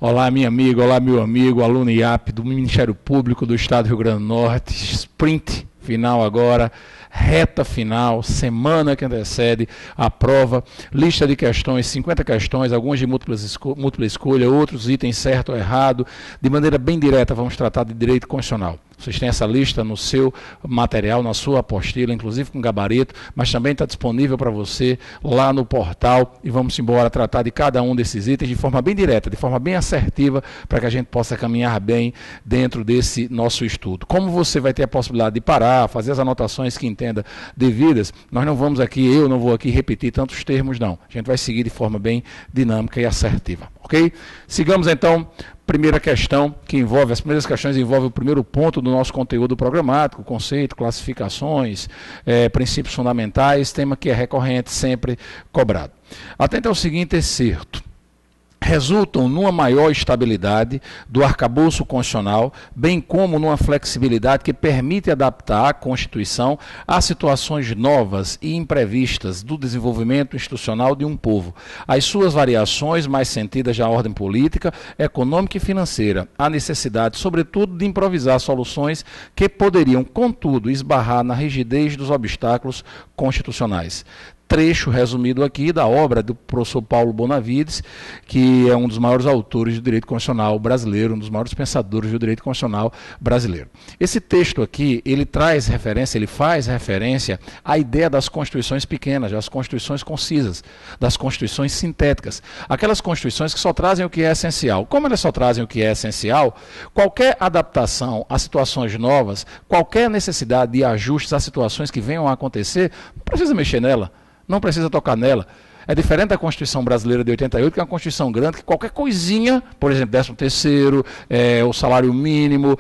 Olá, minha amiga, olá, meu amigo, aluno IAP do Ministério Público do Estado do Rio Grande do Norte. Sprint final agora, reta final, semana que antecede a prova, lista de questões, 50 questões, algumas de múltipla escolha, outros itens certo ou errado. De maneira bem direta, vamos tratar de direito constitucional. Vocês têm essa lista no seu material, na sua apostila, inclusive com gabarito, mas também está disponível para você lá no portal e vamos embora tratar de cada um desses itens de forma bem direta, de forma bem assertiva, para que a gente possa caminhar bem dentro desse nosso estudo. Como você vai ter a possibilidade de parar, fazer as anotações que entenda devidas, nós não vamos aqui, eu não vou aqui repetir tantos termos, não. A gente vai seguir de forma bem dinâmica e assertiva, ok? Sigamos então. Primeira questão que envolve, as primeiras questões envolvem o primeiro ponto do nosso conteúdo programático, conceito, classificações, princípios fundamentais, tema que é recorrente, sempre cobrado. Atenta ao seguinte excerto. Resultam numa maior estabilidade do arcabouço constitucional, bem como numa flexibilidade que permite adaptar a Constituição a situações novas e imprevistas do desenvolvimento institucional de um povo, as suas variações mais sentidas na ordem política, econômica e financeira, a necessidade, sobretudo, de improvisar soluções que poderiam, contudo, esbarrar na rigidez dos obstáculos constitucionais. Trecho resumido aqui da obra do professor Paulo Bonavides, que é um dos maiores autores do direito constitucional brasileiro, um dos maiores pensadores do direito constitucional brasileiro. Esse texto aqui, ele faz referência à ideia das constituições pequenas, das constituições concisas, das constituições sintéticas, aquelas constituições que só trazem o que é essencial. Como elas só trazem o que é essencial, qualquer adaptação a situações novas, qualquer necessidade de ajustes a situações que venham a acontecer, não precisa mexer nela. Não precisa tocar nela. É diferente da Constituição Brasileira de 88, que é uma Constituição grande, que qualquer coisinha, por exemplo, 13º, o salário mínimo,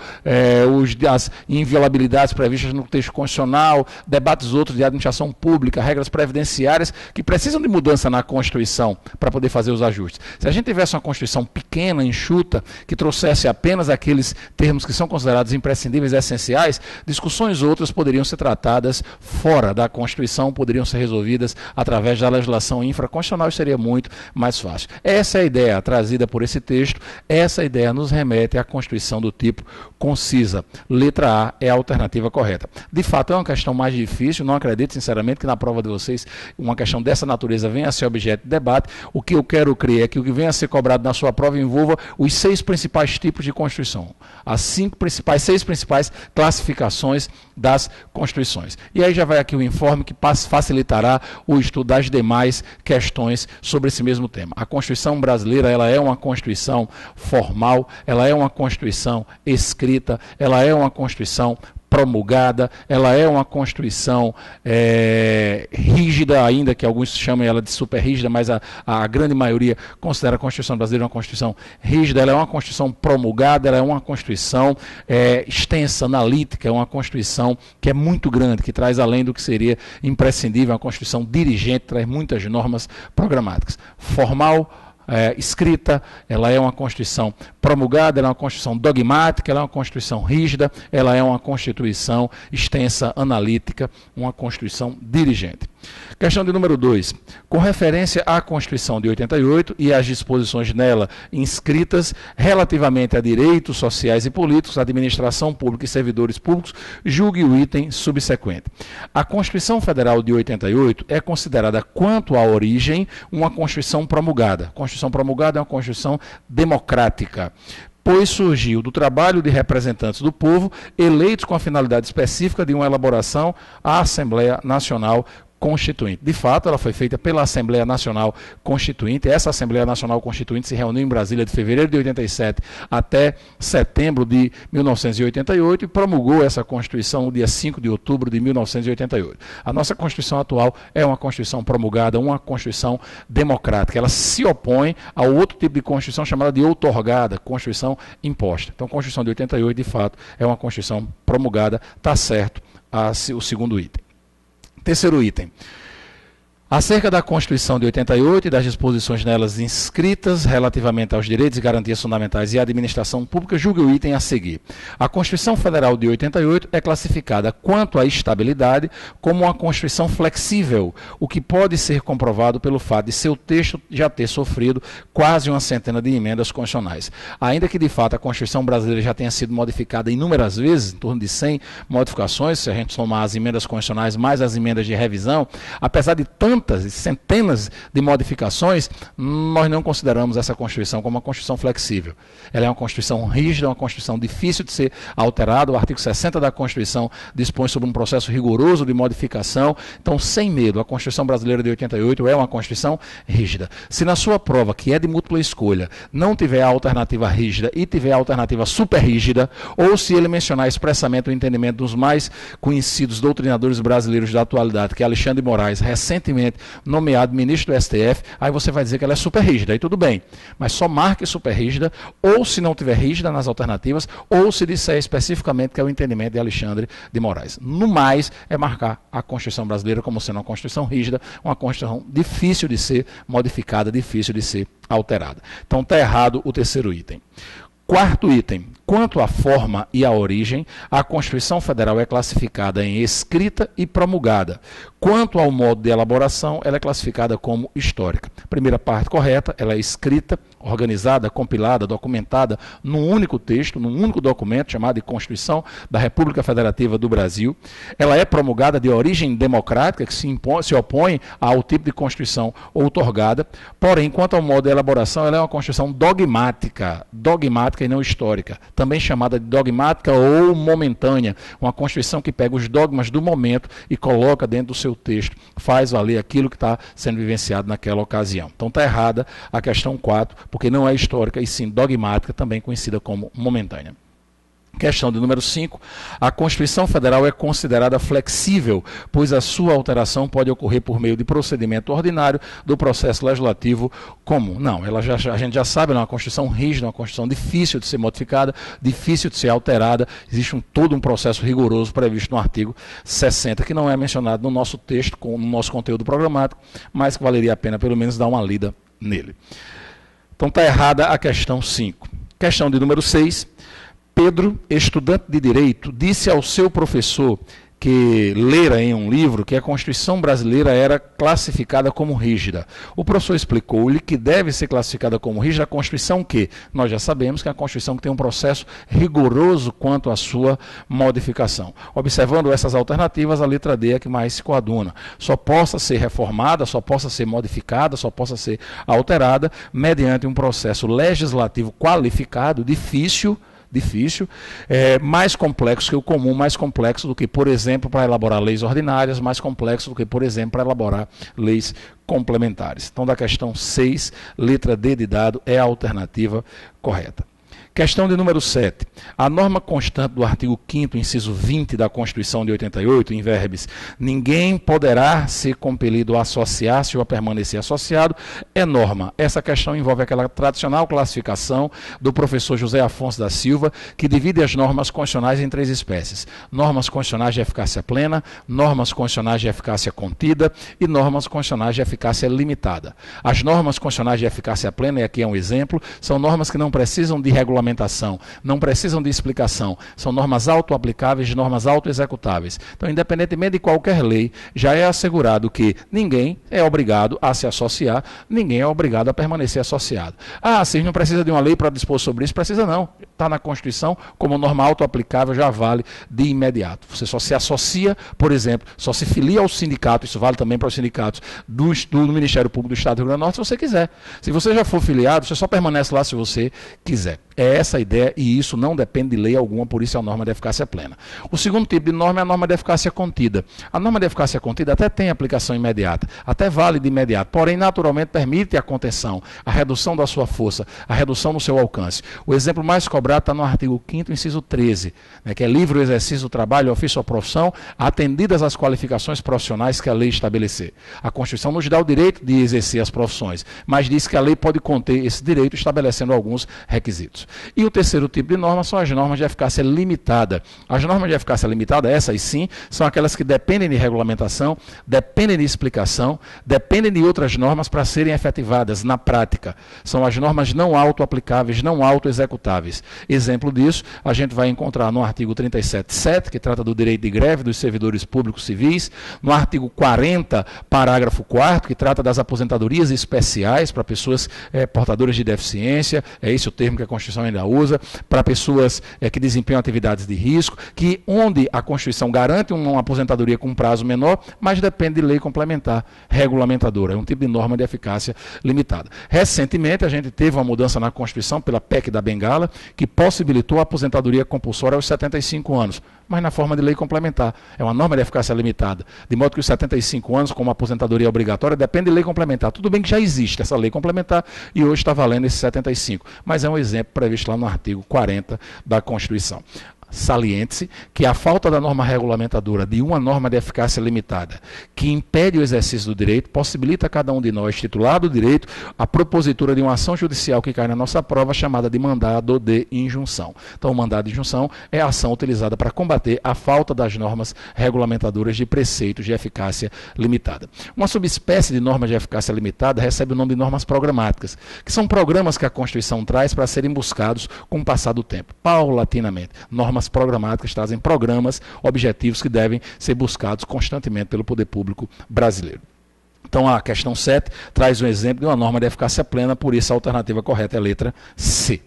as inviolabilidades previstas no texto constitucional, debates outros de administração pública, regras previdenciárias, que precisam de mudança na Constituição para poder fazer os ajustes. Se a gente tivesse uma Constituição pequena, enxuta, que trouxesse apenas aqueles termos que são considerados imprescindíveis e essenciais, discussões outras poderiam ser tratadas fora da Constituição, poderiam ser resolvidas através da legislação infraconstitucional, seria muito mais fácil. Essa é a ideia trazida por esse texto, essa ideia nos remete à Constituição do tipo concisa. Letra A é a alternativa correta. De fato, é uma questão mais difícil, não acredito sinceramente que na prova de vocês uma questão dessa natureza venha a ser objeto de debate. O que eu quero crer é que o que venha a ser cobrado na sua prova envolva os 6 principais tipos de Constituição, as 6 principais classificações das Constituições. E aí já vai aqui o informe que facilitará o estudo das demais questões sobre esse mesmo tema. A Constituição brasileira, ela é uma Constituição formal, ela é uma Constituição escrita, ela é uma Constituição promulgada, ela é uma Constituição rígida, ainda que alguns chamem ela de super rígida, mas a grande maioria considera a Constituição brasileira uma Constituição rígida, ela é uma Constituição promulgada, ela é uma Constituição extensa, analítica, é uma Constituição que é muito grande, que traz além do que seria imprescindível, uma Constituição dirigente, traz muitas normas programáticas. Formal, escrita, ela é uma Constituição promulgada, ela é uma Constituição dogmática, ela é uma Constituição rígida, ela é uma Constituição extensa, analítica, uma Constituição dirigente. Questão de número 2. Com referência à Constituição de 88 e às disposições nela inscritas relativamente a direitos sociais e políticos, administração pública e servidores públicos, julgue o item subsequente. A Constituição Federal de 88 é considerada, quanto à origem, uma Constituição promulgada. A Constituição promulgada é uma Constituição democrática, pois surgiu do trabalho de representantes do povo eleitos com a finalidade específica de uma elaboração à Assembleia Nacional Constituinte. De fato, ela foi feita pela Assembleia Nacional Constituinte. Essa Assembleia Nacional Constituinte se reuniu em Brasília de fevereiro de 87 até setembro de 1988 e promulgou essa Constituição no dia 5 de outubro de 1988. A nossa Constituição atual é uma Constituição promulgada, uma Constituição democrática. Ela se opõe ao outro tipo de Constituição chamada de outorgada, Constituição imposta. Então, a Constituição de 88, de fato, é uma Constituição promulgada, está certo o segundo item. Terceiro item. Acerca da Constituição de 88 e das disposições nelas inscritas relativamente aos direitos e garantias fundamentais e à administração pública, julgue o item a seguir. A Constituição Federal de 88 é classificada quanto à estabilidade como uma Constituição flexível, o que pode ser comprovado pelo fato de seu texto já ter sofrido quase uma centena de emendas constitucionais. Ainda que, de fato, a Constituição brasileira já tenha sido modificada inúmeras vezes, em torno de 100 modificações, se a gente somar as emendas constitucionais mais as emendas de revisão, apesar de tantas e centenas de modificações, nós não consideramos essa Constituição como uma Constituição flexível. Ela é uma Constituição rígida, uma Constituição difícil de ser alterada. O artigo 60 da Constituição dispõe sobre um processo rigoroso de modificação. Então, sem medo, a Constituição brasileira de 88 é uma Constituição rígida. Se na sua prova, que é de múltipla escolha, não tiver a alternativa rígida e tiver a alternativa super rígida, ou se ele mencionar expressamente o entendimento dos mais conhecidos doutrinadores brasileiros da atualidade, que é Alexandre de Moraes, recentemente nomeado ministro do STF, aí você vai dizer que ela é super rígida, aí tudo bem. Mas só marque super rígida, ou se não tiver rígida nas alternativas, ou se disser especificamente que é o entendimento de Alexandre de Moraes. No mais, é marcar a Constituição brasileira como sendo uma Constituição rígida, uma Constituição difícil de ser modificada, difícil de ser alterada. Então está errado o terceiro item. Quarto item, quanto à forma e à origem, a Constituição Federal é classificada em escrita e promulgada. Quanto ao modo de elaboração, ela é classificada como histórica. Primeira parte correta, ela é escrita, organizada, compilada, documentada num único texto, num único documento chamado de Constituição da República Federativa do Brasil. Ela é promulgada de origem democrática, que se opõe ao tipo de Constituição outorgada. Porém, quanto ao modo de elaboração, ela é uma Constituição dogmática e não histórica, também chamada de dogmática ou momentânea, uma Constituição que pega os dogmas do momento e coloca dentro do seu texto, faz valer aquilo que está sendo vivenciado naquela ocasião. Então está errada a questão 4, porque não é histórica e sim dogmática, também conhecida como momentânea. Questão de número 5, a Constituição Federal é considerada flexível, pois a sua alteração pode ocorrer por meio de procedimento ordinário do processo legislativo comum. Não, a gente já sabe, ela é uma Constituição rígida, uma Constituição difícil de ser modificada, difícil de ser alterada, existe todo um processo rigoroso previsto no artigo 60, que não é mencionado no nosso texto, no nosso conteúdo programático, mas que valeria a pena pelo menos dar uma lida nele. Então está errada a questão 5. Questão de número 6. Pedro, estudante de Direito, disse ao seu professor que lera em um livro que a Constituição brasileira era classificada como rígida. O professor explicou-lhe que deve ser classificada como rígida a Constituição que nós já sabemos que é a Constituição que tem um processo rigoroso quanto à sua modificação. Observando essas alternativas, a letra D é a que mais se coaduna. Só possa ser reformada, só possa ser modificada, só possa ser alterada mediante um processo legislativo qualificado, difícil, mais complexo que o comum, mais complexo do que, por exemplo, para elaborar leis ordinárias, mais complexo do que, por exemplo, para elaborar leis complementares. Então, da questão 6, letra D de dado é a alternativa correta. Questão de número 7. A norma constante do artigo 5º, inciso 20 da Constituição de 88, em verbis, ninguém poderá ser compelido a associar-se ou a permanecer associado, é norma. Essa questão envolve aquela tradicional classificação do professor José Afonso da Silva, que divide as normas constitucionais em 3 espécies. Normas constitucionais de eficácia plena, normas constitucionais de eficácia contida e normas constitucionais de eficácia limitada. As normas constitucionais de eficácia plena, e aqui é um exemplo, são normas que não precisam de regulamentação, não precisam de explicação, são normas auto-aplicáveis, normas auto-executáveis. Então, independentemente de qualquer lei, já é assegurado que ninguém é obrigado a se associar, ninguém é obrigado a permanecer associado. Ah, se não precisa de uma lei para dispor sobre isso, precisa não. Está na Constituição, como norma auto-aplicável, já vale de imediato. Você só se associa, por exemplo, só se filia ao sindicato, isso vale também para os sindicatos do Ministério Público do Estado do Rio Grande do Norte, se você quiser. Se você já for filiado, você só permanece lá se você quiser. É essa a ideia e isso não depende de lei alguma, por isso é a norma de eficácia plena. O segundo tipo de norma é a norma de eficácia contida. A norma de eficácia contida até tem aplicação imediata, até vale de imediato, porém naturalmente permite a contenção, a redução da sua força, a redução do seu alcance. O exemplo mais cobrado lembrado, está no artigo 5º, inciso 13, né, que é livre o exercício do trabalho, ofício ou profissão, atendidas as qualificações profissionais que a lei estabelecer. A Constituição nos dá o direito de exercer as profissões, mas diz que a lei pode conter esse direito estabelecendo alguns requisitos. E o terceiro tipo de norma são as normas de eficácia limitada. As normas de eficácia limitada, essas sim, são aquelas que dependem de regulamentação, dependem de explicação, dependem de outras normas para serem efetivadas na prática. São as normas não auto-aplicáveis, não auto-executáveis. Exemplo disso, a gente vai encontrar no artigo 37.7, que trata do direito de greve dos servidores públicos civis, no artigo 40, parágrafo 4º, que trata das aposentadorias especiais para pessoas portadoras de deficiência, é esse o termo que a Constituição ainda usa, para pessoas que desempenham atividades de risco, que onde a Constituição garante uma aposentadoria com prazo menor, mas depende de lei complementar, regulamentadora. É um tipo de norma de eficácia limitada. Recentemente, a gente teve uma mudança na Constituição pela PEC da Bengala, que possibilitou a aposentadoria compulsória aos 75 anos, mas na forma de lei complementar. É uma norma de eficácia limitada. De modo que os 75 anos, como aposentadoria obrigatória, depende de lei complementar. Tudo bem que já existe essa lei complementar e hoje está valendo esses 75, mas é um exemplo previsto lá no artigo 40 da Constituição. Saliente-se que a falta da norma regulamentadora de uma norma de eficácia limitada que impede o exercício do direito possibilita a cada um de nós, titular do direito, a propositura de uma ação judicial que cai na nossa prova chamada de mandado de injunção. Então, o mandado de injunção é a ação utilizada para combater a falta das normas regulamentadoras de preceitos de eficácia limitada. Uma subespécie de norma de eficácia limitada recebe o nome de normas programáticas, que são programas que a Constituição traz para serem buscados com o passar do tempo, paulatinamente. Normas programáticas trazem programas, objetivos que devem ser buscados constantemente pelo poder público brasileiro. Então, a questão 7 traz um exemplo de uma norma de eficácia plena, por isso a alternativa correta é a letra C.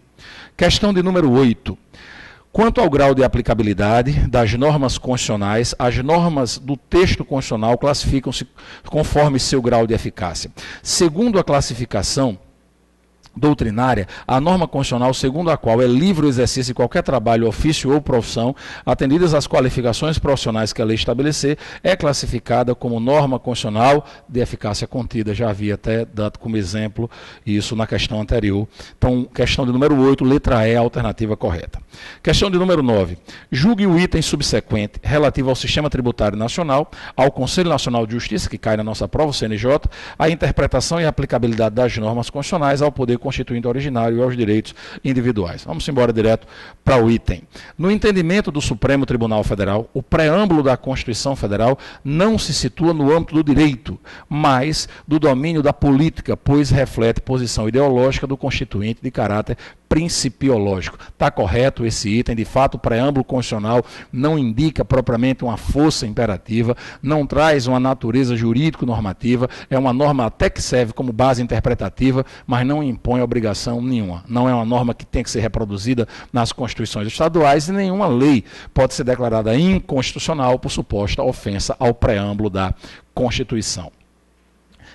Questão de número 8. Quanto ao grau de aplicabilidade das normas constitucionais, as normas do texto constitucional classificam-se conforme seu grau de eficácia. Segundo a classificação doutrinária, a norma constitucional segundo a qual é livre o exercício de qualquer trabalho, ofício ou profissão, atendidas as qualificações profissionais que a lei estabelecer, é classificada como norma constitucional de eficácia contida. Já havia até dado como exemplo isso na questão anterior. Então, questão de número 8, letra E, a alternativa correta. Questão de número 9. Julgue o item subsequente relativo ao Sistema Tributário Nacional, ao Conselho Nacional de Justiça, que cai na nossa prova, o CNJ, a interpretação e aplicabilidade das normas constitucionais ao poder constituinte originário e aos direitos individuais. Vamos embora direto para o item. No entendimento do Supremo Tribunal Federal, o preâmbulo da Constituição Federal não se situa no âmbito do direito, mas do domínio da política, pois reflete posição ideológica do constituinte de caráter principiológico. Está correto esse item, de fato o preâmbulo constitucional não indica propriamente uma força imperativa, não traz uma natureza jurídico-normativa, é uma norma até que serve como base interpretativa, mas não impõe obrigação nenhuma. Não é uma norma que tem que ser reproduzida nas constituições estaduais e nenhuma lei pode ser declarada inconstitucional por suposta ofensa ao preâmbulo da Constituição.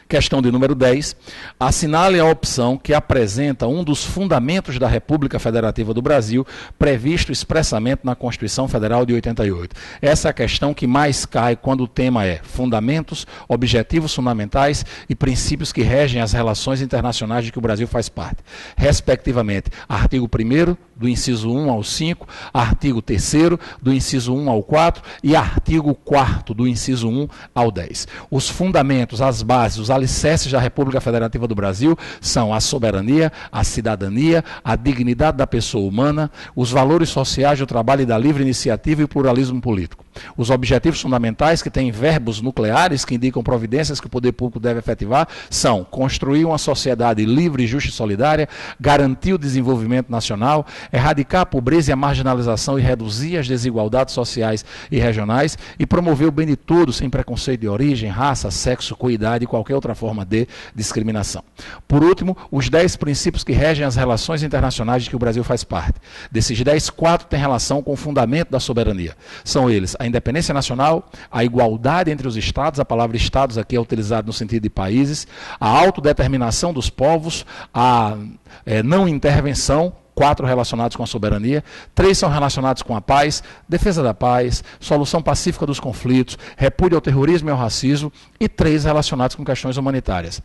Questão de número 10. Assinale a opção que apresenta um dos fundamentos da República Federativa do Brasil, previsto expressamente na Constituição Federal de 88. Essa é a questão que mais cai quando o tema é fundamentos, objetivos fundamentais e princípios que regem as relações internacionais de que o Brasil faz parte. Respectivamente, artigo 1º, do inciso 1 ao 5, artigo 3º, do inciso 1 ao 4 e artigo 4º, do inciso 1 ao 10. Os fundamentos, as bases, os alicerces da República Federativa do Brasil são a soberania, a cidadania, a dignidade da pessoa humana, os valores sociais do trabalho e da livre iniciativa e o pluralismo político. Os objetivos fundamentais, que têm verbos nucleares que indicam providências que o poder público deve efetivar, são construir uma sociedade livre, justa e solidária, garantir o desenvolvimento nacional, erradicar a pobreza e a marginalização e reduzir as desigualdades sociais e regionais e promover o bem de todos sem preconceito de origem, raça, sexo, coidade e qualquer outra forma de discriminação. Por último, os 10 princípios que regem as relações internacionais de que o Brasil faz parte. Desses 10, 4 têm relação com o fundamento da soberania. São eles a independência nacional, a igualdade entre os estados, a palavra estados aqui é utilizada no sentido de países, a autodeterminação dos povos, a não intervenção, 4 relacionados com a soberania, 3 são relacionados com a paz, defesa da paz, solução pacífica dos conflitos, repúdio ao terrorismo e ao racismo, e 3 relacionados com questões humanitárias.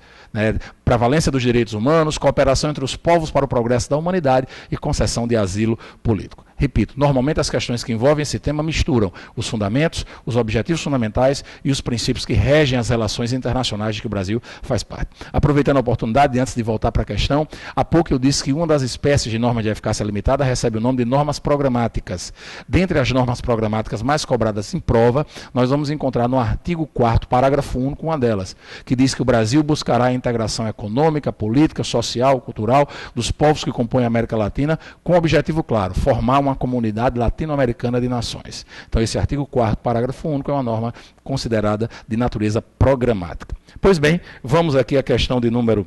prevalência dos direitos humanos, cooperação entre os povos para o progresso da humanidade e concessão de asilo político. Repito, normalmente as questões que envolvem esse tema misturam os fundamentos, os objetivos fundamentais e os princípios que regem as relações internacionais de que o Brasil faz parte. Aproveitando a oportunidade, antes de voltar para a questão, há pouco eu disse que uma das espécies de norma de eficácia limitada recebe o nome de normas programáticas. Dentre as normas programáticas mais cobradas em prova, nós vamos encontrar no artigo 4º, parágrafo único, uma delas, que diz que o Brasil buscará a integração econômica, política, social, cultural dos povos que compõem a América Latina, com o objetivo claro, formar uma comunidade latino-americana de nações. Então, esse artigo 4º, parágrafo único, é uma norma considerada de natureza programática. Pois bem, vamos aqui à questão de número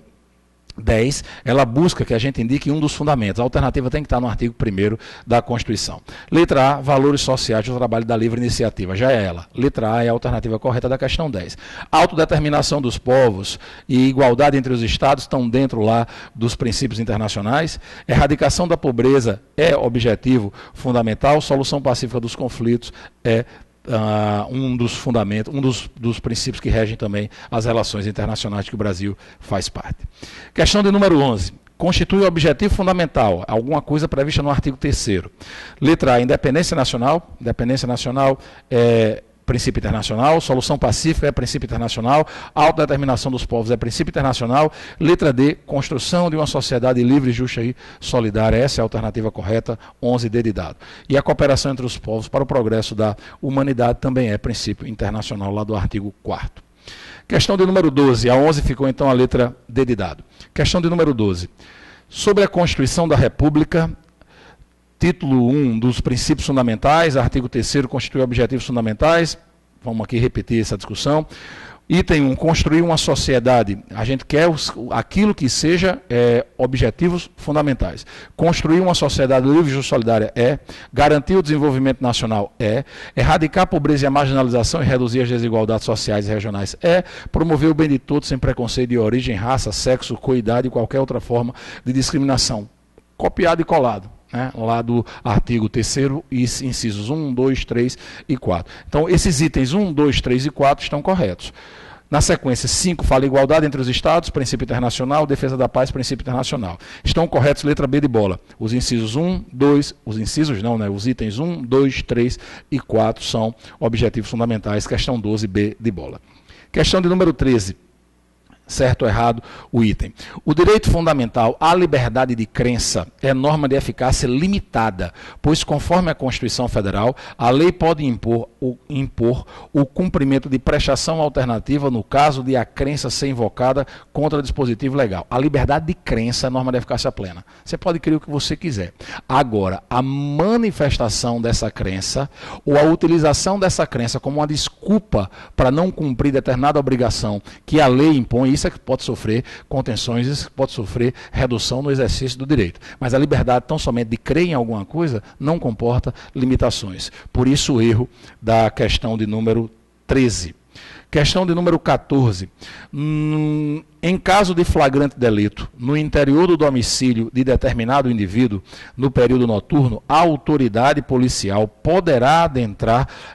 10, ela busca que a gente indique um dos fundamentos. A alternativa tem que estar no artigo 1º da Constituição. Letra A, valores sociais do trabalho da livre iniciativa. Já é ela. Letra A é a alternativa correta da questão 10. Autodeterminação dos povos e igualdade entre os estados estão dentro lá dos princípios internacionais. Erradicação da pobreza é objetivo fundamental. Solução pacífica dos conflitos é um dos fundamentos, dos princípios que regem também as relações internacionais que o Brasil faz parte. Questão de número 11. Constitui objetivo fundamental, alguma coisa prevista no artigo 3º. Letra A, independência nacional. Independência nacional é princípio internacional, solução pacífica é princípio internacional, autodeterminação dos povos é princípio internacional. Letra D, construção de uma sociedade livre, justa e solidária. Essa é a alternativa correta, 11D de dado. E a cooperação entre os povos para o progresso da humanidade também é princípio internacional, lá do artigo 4º. Questão de número 12, a 11 ficou então a letra D de dado. Questão de número 12. Sobre a Constituição da República, título 1 dos princípios fundamentais, artigo 3º constitui objetivos fundamentais. Vamos aqui repetir essa discussão. Item 1, construir uma sociedade. A gente quer aquilo que seja objetivos fundamentais. Construir uma sociedade livre, justa e solidária é. Garantir o desenvolvimento nacional é. Erradicar a pobreza e a marginalização e reduzir as desigualdades sociais e regionais é. Promover o bem de todos sem preconceito de origem, raça, sexo, coidade e qualquer outra forma de discriminação. Copiado e colado. Lá do artigo 3º, incisos 1, 2, 3 e 4. Então, esses itens 1, 2, 3 e 4 estão corretos. Na sequência, 5 fala igualdade entre os estados, princípio internacional, defesa da paz, princípio internacional. Estão corretos, letra B de bola. Os incisos 1, 2, os incisos não, né? Os itens 1, 2, 3 e 4 são objetivos fundamentais, questão 12, B de bola. Questão de número 13. Certo ou errado o item. O direito fundamental à liberdade de crença é norma de eficácia limitada, pois conforme a Constituição Federal, a lei pode impor o cumprimento de prestação alternativa no caso de a crença ser invocada contra dispositivo legal. A liberdade de crença é norma de eficácia plena. Você pode crer o que você quiser. Agora, a manifestação dessa crença ou a utilização dessa crença como uma desculpa para não cumprir determinada obrigação que a lei impõe, isso é que pode sofrer contenções, isso pode sofrer redução no exercício do direito. Mas a liberdade tão somente de crer em alguma coisa não comporta limitações. Por isso o erro da questão de número 13. Questão de número 14. Em caso de flagrante delito, no interior do domicílio de determinado indivíduo, no período noturno, a autoridade policial poderá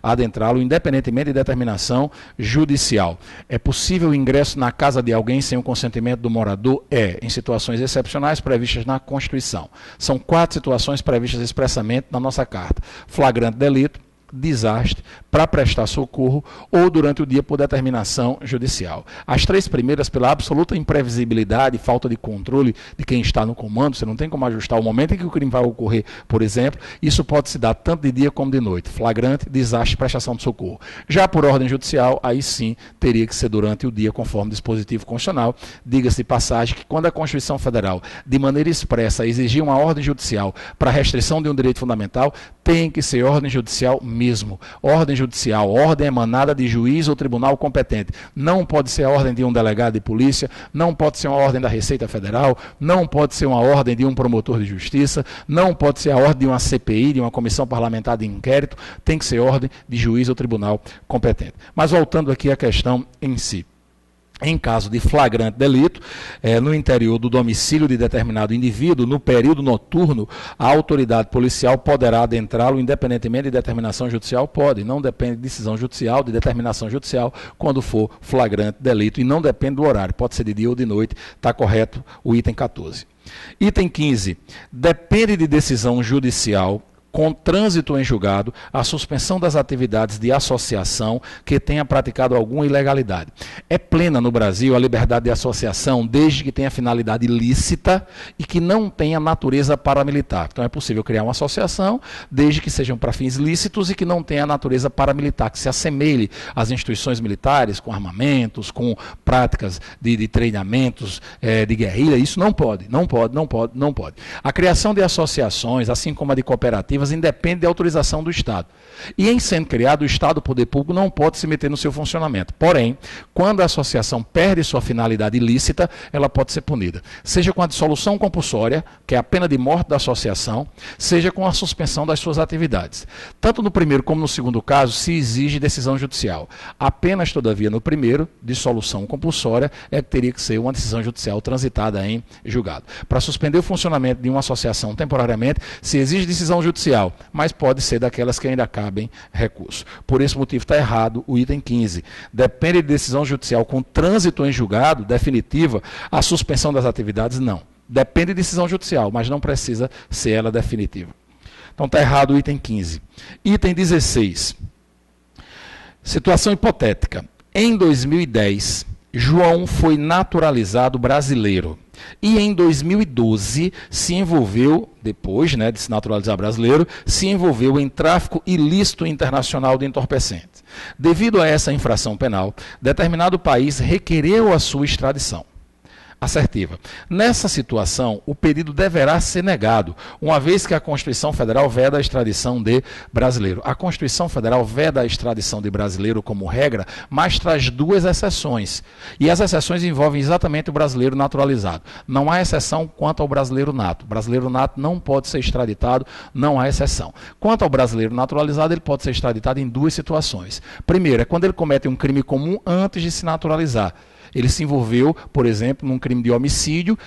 adentrá-lo independentemente de determinação judicial. É possível o ingresso na casa de alguém sem o consentimento do morador? É, em situações excepcionais previstas na Constituição. São 4 situações previstas expressamente na nossa Carta. Flagrante delito, desastre, para prestar socorro ou durante o dia por determinação judicial. As 3 primeiras, pela absoluta imprevisibilidade e falta de controle de quem está no comando, você não tem como ajustar o momento em que o crime vai ocorrer, por exemplo, isso pode se dar tanto de dia como de noite. Flagrante, desastre, prestação de socorro. Já por ordem judicial, aí sim teria que ser durante o dia, conforme dispositivo constitucional. Diga-se de passagem que quando a Constituição Federal, de maneira expressa, exigir uma ordem judicial para restrição de um direito fundamental, tem que ser ordem judicial mesmo. Ordem judicial, ordem emanada de juiz ou tribunal competente. Não pode ser a ordem de um delegado de polícia, não pode ser uma ordem da Receita Federal, não pode ser uma ordem de um promotor de justiça, não pode ser a ordem de uma CPI, de uma comissão parlamentar de inquérito, tem que ser ordem de juiz ou tribunal competente. Mas voltando aqui à questão em si. em caso de flagrante delito, no interior do domicílio de determinado indivíduo, no período noturno, a autoridade policial poderá adentrá-lo independentemente de determinação judicial? Pode, não depende de decisão judicial, de determinação judicial, quando for flagrante delito, e não depende do horário, pode ser de dia ou de noite, está correto o item 14. Item 15, depende de decisão judicial, com trânsito em julgado, a suspensão das atividades de associação que tenha praticado alguma ilegalidade. É plena no Brasil a liberdade de associação, desde que tenha finalidade ilícita e que não tenha natureza paramilitar. Então é possível criar uma associação, desde que sejam para fins lícitos e que não tenha natureza paramilitar, que se assemelhe às instituições militares, com armamentos, com práticas de treinamentos, de guerrilha. Isso não pode. A criação de associações, assim como a de cooperativas, independe da autorização do Estado. E em sendo criado, o Estado, o poder público, não pode se meter no seu funcionamento. Porém, quando a associação perde sua finalidade ilícita, ela pode ser punida. Seja com a dissolução compulsória, que é a pena de morte da associação, seja com a suspensão das suas atividades. Tanto no primeiro como no segundo caso, se exige decisão judicial. Apenas, todavia, no primeiro, dissolução compulsória, é que teria que ser uma decisão judicial transitada em julgado. Para suspender o funcionamento de uma associação temporariamente, se exige decisão judicial, mas pode ser daquelas que ainda cabem recurso. Por esse motivo está errado o item 15. Depende de decisão judicial com trânsito em julgado, definitiva, a suspensão das atividades, não. Depende de decisão judicial, mas não precisa ser ela definitiva. Então está errado o item 15. Item 16. Situação hipotética. Em 2010, João foi naturalizado brasileiro. E em 2012 se envolveu, depois de se naturalizar brasileiro, se envolveu em tráfico ilícito internacional de entorpecentes. Devido a essa infração penal, determinado país requereu a sua extradição. Assertiva. Nessa situação, o pedido deverá ser negado, uma vez que a Constituição Federal veda a extradição de brasileiro. A Constituição Federal veda a extradição de brasileiro como regra, mas traz duas exceções. E as exceções envolvem exatamente o brasileiro naturalizado. Não há exceção quanto ao brasileiro nato. O brasileiro nato não pode ser extraditado, não há exceção. Quanto ao brasileiro naturalizado, ele pode ser extraditado em duas situações. Primeiro, é quando ele comete um crime comum antes de se naturalizar. Ele se envolveu, por exemplo, num crime de homicídio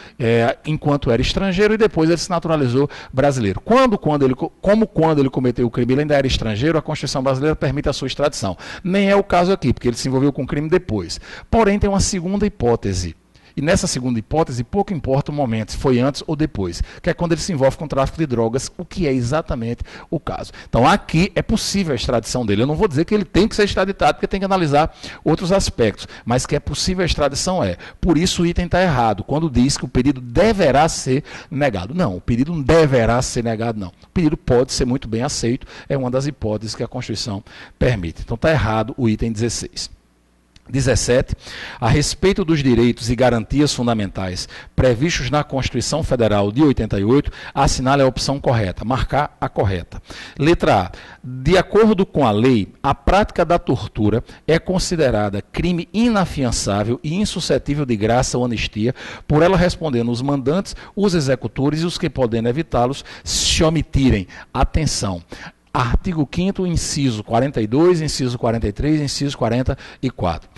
enquanto era estrangeiro e depois ele se naturalizou brasileiro. Quando ele cometeu o crime ele ainda era estrangeiro, a Constituição brasileira permite a sua extradição. Nem é o caso aqui, porque ele se envolveu com o crime depois. Porém, tem uma segunda hipótese. E nessa segunda hipótese, pouco importa o momento, se foi antes ou depois, que é quando ele se envolve com tráfico de drogas, o que é exatamente o caso. Então, aqui é possível a extradição dele. Eu não vou dizer que ele tem que ser extraditado, porque tem que analisar outros aspectos, mas que é possível a extradição é. Por isso o item está errado, quando diz que o pedido deverá ser negado. Não, o pedido não deverá ser negado, não. O pedido pode ser muito bem aceito, é uma das hipóteses que a Constituição permite. Então, está errado o item 16. 17. A respeito dos direitos e garantias fundamentais previstos na Constituição Federal de 88, assinale a opção correta, marcar a correta. Letra A. De acordo com a lei, a prática da tortura é considerada crime inafiançável e insuscetível de graça ou anistia, por ela respondendo os mandantes, os executores e os que podendo evitá-los se omitirem. Atenção! Artigo 5º, inciso 42, inciso 43, inciso 44.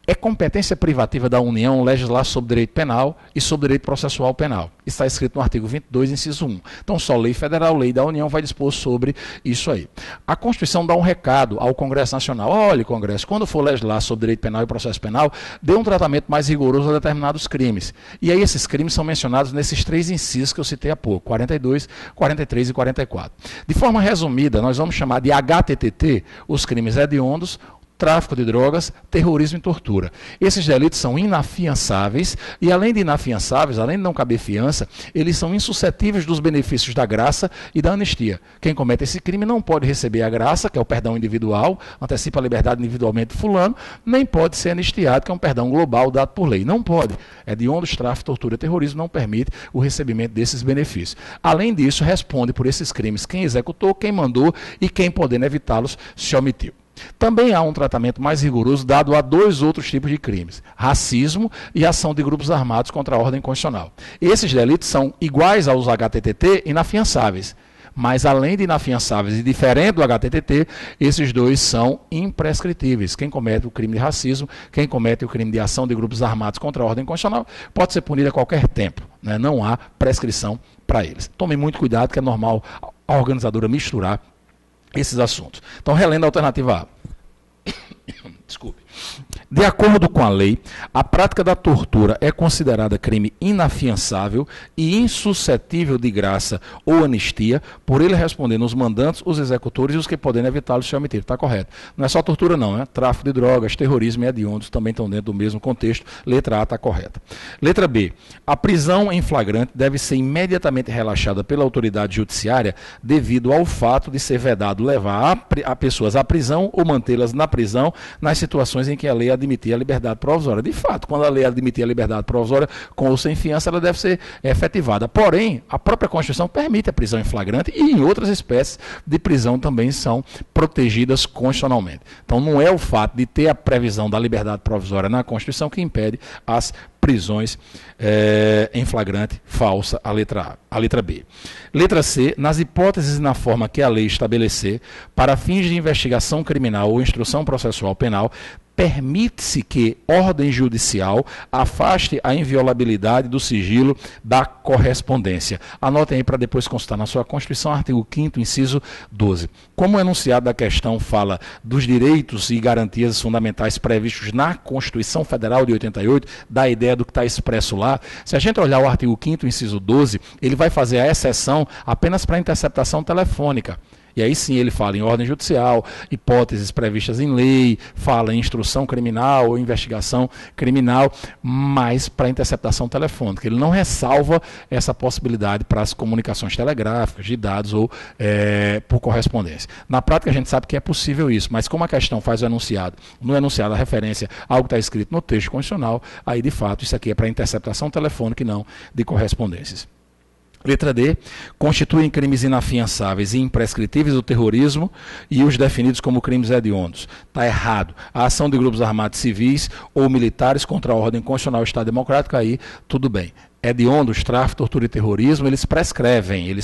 É competência privativa da União legislar sobre direito penal e sobre direito processual penal. Está escrito no artigo 22, inciso 1. Então, só lei federal, lei da União vai dispor sobre isso aí. A Constituição dá um recado ao Congresso Nacional. Olha, Congresso, quando for legislar sobre direito penal e processo penal, dê um tratamento mais rigoroso a determinados crimes. E aí esses crimes são mencionados nesses três incisos que eu citei há pouco, 42, 43 e 44. De forma resumida, nós vamos chamar de HTTT os crimes hediondos, tráfico de drogas, terrorismo e tortura. Esses delitos são inafiançáveis e, além de inafiançáveis, além de não caber fiança, eles são insuscetíveis dos benefícios da graça e da anistia. Quem comete esse crime não pode receber a graça, que é o perdão individual, antecipa a liberdade individualmente de fulano, nem pode ser anistiado, que é um perdão global dado por lei. Não pode. Hediondos, tráfico, tortura e terrorismo não permite o recebimento desses benefícios. Além disso, responde por esses crimes quem executou, quem mandou e quem, podendo evitá-los, se omitiu. Também há um tratamento mais rigoroso dado a dois outros tipos de crimes: racismo e ação de grupos armados contra a ordem constitucional. Esses delitos são iguais aos HTTT inafiançáveis, Mas além de inafiançáveis e diferente do HTTT, esses dois são imprescritíveis. Quem comete o crime de racismo, quem comete o crime de ação de grupos armados contra a ordem constitucional, pode ser punido a qualquer tempo, né? Não há prescrição para eles. Tomem muito cuidado, que é normal a organizadora misturar esses assuntos. Então, relendo a alternativa A. Desculpe. De acordo com a lei, a prática da tortura é considerada crime inafiançável e insuscetível de graça ou anistia, por ele respondendo os mandantes, os executores e os que podem evitá-lo se omitir. Está correto. Não é só tortura não, né? Tráfico de drogas, terrorismo e hediondos também estão dentro do mesmo contexto. Letra A está correta. Letra B. A prisão em flagrante deve ser imediatamente relaxada pela autoridade judiciária devido ao fato de ser vedado levar a pessoas à prisão ou mantê-las na prisão nas situações em que a lei admitir a liberdade provisória. De fato, quando a lei admitir a liberdade provisória com ou sem fiança, ela deve ser efetivada. Porém, a própria Constituição permite a prisão em flagrante e em outras espécies de prisão também são protegidas constitucionalmente. Então, não é o fato de ter a previsão da liberdade provisória na Constituição que impede as prisões em flagrante falsa, a letra A. A letra B. Letra C. Nas hipóteses e na forma que a lei estabelecer, para fins de investigação criminal ou instrução processual penal, permite-se que ordem judicial afaste a inviolabilidade do sigilo da correspondência. Anotem aí para depois consultar na sua Constituição, artigo 5º, inciso 12. Como o enunciado da questão fala dos direitos e garantias fundamentais previstos na Constituição Federal de 88, da ideia do que está expresso lá, se a gente olhar o artigo 5º, inciso 12, ele vai fazer a exceção apenas para interceptação telefônica. E aí sim ele fala em ordem judicial, hipóteses previstas em lei, fala em instrução criminal ou investigação criminal, mas para interceptação telefônica. Ele não ressalva essa possibilidade para as comunicações telegráficas, de dados ou por correspondência. Na prática a gente sabe que é possível isso, mas como a questão faz o enunciado, no enunciado a referência a algo que está escrito no texto constitucional, aí de fato isso aqui é para interceptação telefônica e não de correspondências. Letra D. Constituem crimes inafiançáveis e imprescritíveis o terrorismo e os definidos como crimes hediondos. Está errado. A ação de grupos armados civis ou militares contra a ordem constitucional e Estado democrático, aí tudo bem. Hediondos, tráfico, tortura e terrorismo, eles prescrevem,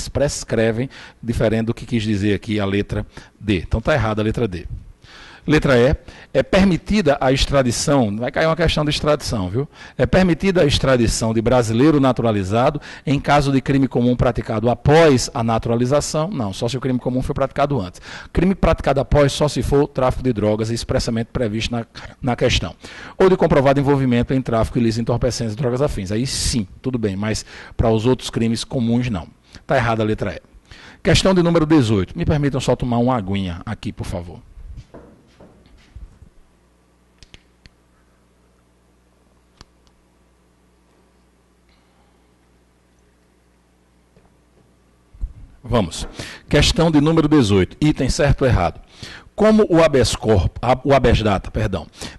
diferente do que quis dizer aqui a letra D. Então está errada a letra D. Letra E, é permitida a extradição, vai cair uma questão de extradição, viu? É permitida a extradição de brasileiro naturalizado em caso de crime comum praticado após a naturalização? Não, só se o crime comum foi praticado antes. Crime praticado após só se for tráfico de drogas, expressamente previsto na questão. Ou de comprovado envolvimento em tráfico ilícito, entorpecentes e drogas afins. Aí sim, tudo bem, mas para os outros crimes comuns não. Está errada a letra E. Questão de número 18. Me permitam só tomar uma aguinha aqui, por favor. Vamos. Questão de número 18, item certo ou errado. Como o habeas data,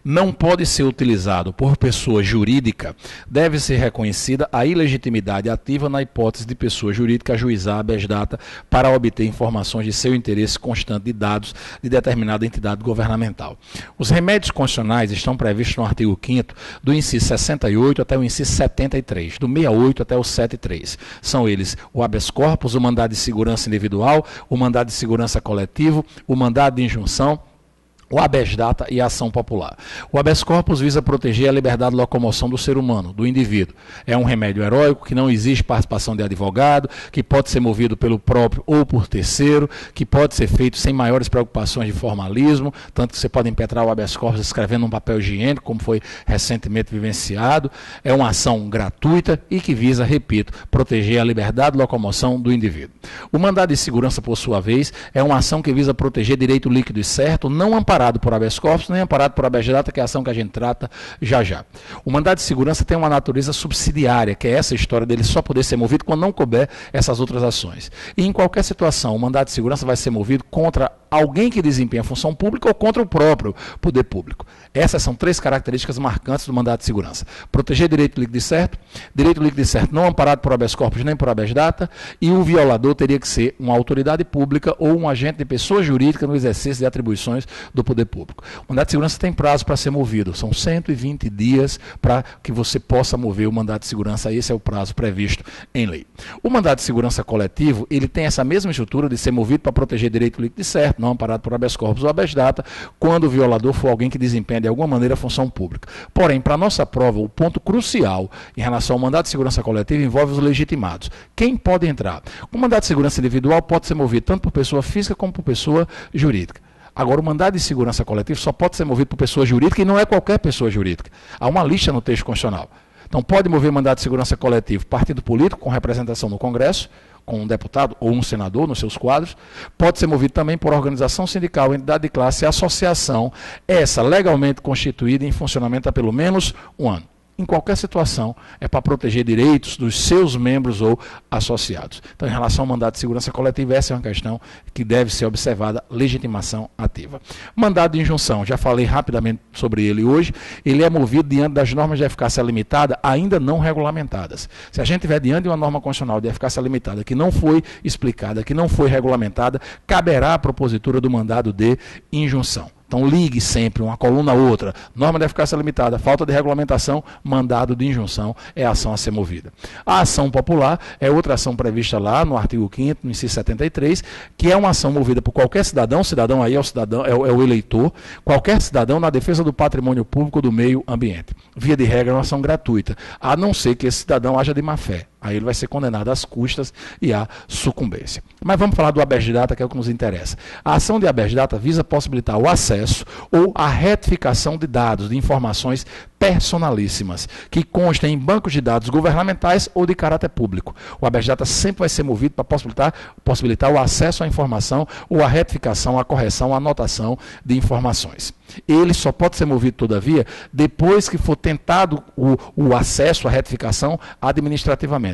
não pode ser utilizado por pessoa jurídica, deve ser reconhecida a ilegitimidade ativa na hipótese de pessoa jurídica ajuizar habeas data para obter informações de seu interesse constante de dados de determinada entidade governamental. Os remédios constitucionais estão previstos no artigo 5º, do inciso 68 até o inciso 73, do 68 até o 73. São eles o habeas corpus, o mandado de segurança individual, o mandado de segurança coletivo, o mandado de injunção, o habeas data e a ação popular. O habeas corpus visa proteger a liberdade de locomoção do ser humano, do indivíduo. É um remédio heróico que não exige participação de advogado, que pode ser movido pelo próprio ou por terceiro, que pode ser feito sem maiores preocupações de formalismo, tanto que você pode impetrar o habeas corpus escrevendo num papel higiênico, como foi recentemente vivenciado. É uma ação gratuita e que visa, repito, proteger a liberdade de locomoção do indivíduo. O mandado de segurança, por sua vez, é uma ação que visa proteger direito líquido e certo, não amparado por habeas corpus, nem amparado por habeas data, que é a ação que a gente trata já já. O mandado de segurança tem uma natureza subsidiária, que é essa história dele só poder ser movido quando não couber essas outras ações. E em qualquer situação, o mandado de segurança vai ser movido contra alguém que desempenha função pública ou contra o próprio poder público. Essas são três características marcantes do mandado de segurança. Proteger direito líquido e certo não amparado por habeas corpus nem por habeas data, e o violador teria que ser uma autoridade pública ou um agente de pessoa jurídica no exercício de atribuições do poder público. O mandado de segurança tem prazo para ser movido, são 120 dias para que você possa mover o mandado de segurança, esse é o prazo previsto em lei. O mandado de segurança coletivo, ele tem essa mesma estrutura de ser movido para proteger direito líquido e certo, não amparado por habeas corpus ou habeas data, quando o violador for alguém que desempenha de alguma maneira a função pública. Porém, para a nossa prova, o ponto crucial em relação ao mandado de segurança coletivo envolve os legitimados. Quem pode entrar? O mandado de segurança individual pode ser movido tanto por pessoa física como por pessoa jurídica. Agora, o mandado de segurança coletivo só pode ser movido por pessoa jurídica e não é qualquer pessoa jurídica. Há uma lista no texto constitucional. Então, pode mover mandado de segurança coletivo partido político com representação no Congresso, com um deputado ou um senador nos seus quadros. Pode ser movido também por organização sindical, entidade de classe e associação, essa legalmente constituída em funcionamento há pelo menos um ano. Em qualquer situação, é para proteger direitos dos seus membros ou associados. Então, em relação ao mandado de segurança coletiva, essa é uma questão que deve ser observada, legitimação ativa. Mandado de injunção, já falei rapidamente sobre ele hoje, ele é movido diante das normas de eficácia limitada ainda não regulamentadas. Se a gente estiver diante de uma norma constitucional de eficácia limitada que não foi explicada, que não foi regulamentada, caberá a propositura do mandado de injunção. Então, ligue sempre uma coluna a outra. Norma de eficácia limitada, falta de regulamentação, mandado de injunção é a ação a ser movida. A ação popular é outra ação prevista lá no artigo 5º, no inciso 73, que é uma ação movida por qualquer cidadão, cidadão aí é o cidadão, é o eleitor, qualquer cidadão na defesa do patrimônio público do meio ambiente. Via de regra, é uma ação gratuita, a não ser que esse cidadão haja de má fé. Aí ele vai ser condenado às custas e à sucumbência. Mas vamos falar do habeas data, que é o que nos interessa. A ação de habeas data visa possibilitar o acesso ou a retificação de dados, de informações personalíssimas, que constem em bancos de dados governamentais ou de caráter público. O habeas data sempre vai ser movido para possibilitar o acesso à informação ou a retificação, a correção, a anotação de informações. Ele só pode ser movido, todavia, depois que for tentado o acesso à retificação administrativamente.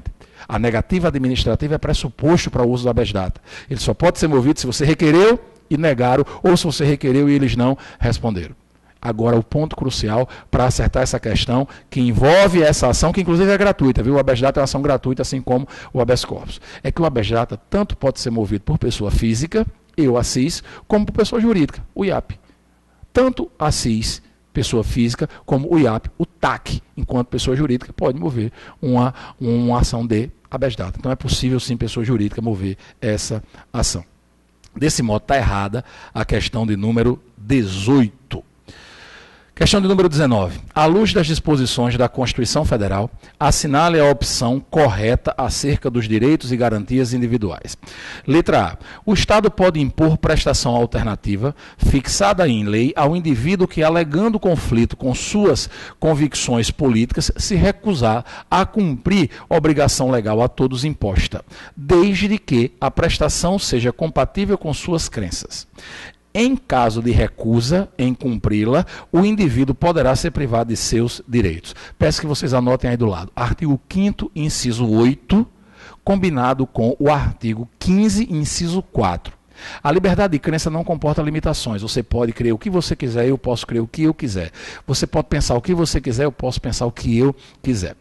A negativa administrativa é pressuposto para o uso do habeas data. Ele só pode ser movido se você requereu e negaram, ou se você requereu e eles não responderam. Agora, o ponto crucial para acertar essa questão, que envolve essa ação, que inclusive é gratuita, viu? O habeas data é uma ação gratuita, assim como o habeas corpus. É que o habeas data tanto pode ser movido por pessoa física, eu, Assis, como por pessoa jurídica, o IAP. Tanto Assis, pessoa física, como o IAP, o TAC, enquanto pessoa jurídica, pode mover uma ação de habeas data. Então, é possível, sim, pessoa jurídica mover essa ação. Desse modo, está errada a questão de número 18. Questão de número 19. À luz das disposições da Constituição Federal, assinale a opção correta acerca dos direitos e garantias individuais. Letra A. O Estado pode impor prestação alternativa, fixada em lei, ao indivíduo que, alegando conflito com suas convicções políticas, se recusar a cumprir obrigação legal a todos imposta, desde que a prestação seja compatível com suas crenças. Em caso de recusa em cumpri-la, o indivíduo poderá ser privado de seus direitos. Peço que vocês anotem aí do lado. Artigo 5º, inciso 8, combinado com o artigo 15, inciso 4. A liberdade de crença não comporta limitações. Você pode crer o que você quiser, eu posso crer o que eu quiser. Você pode pensar o que você quiser, eu posso pensar o que eu quiser.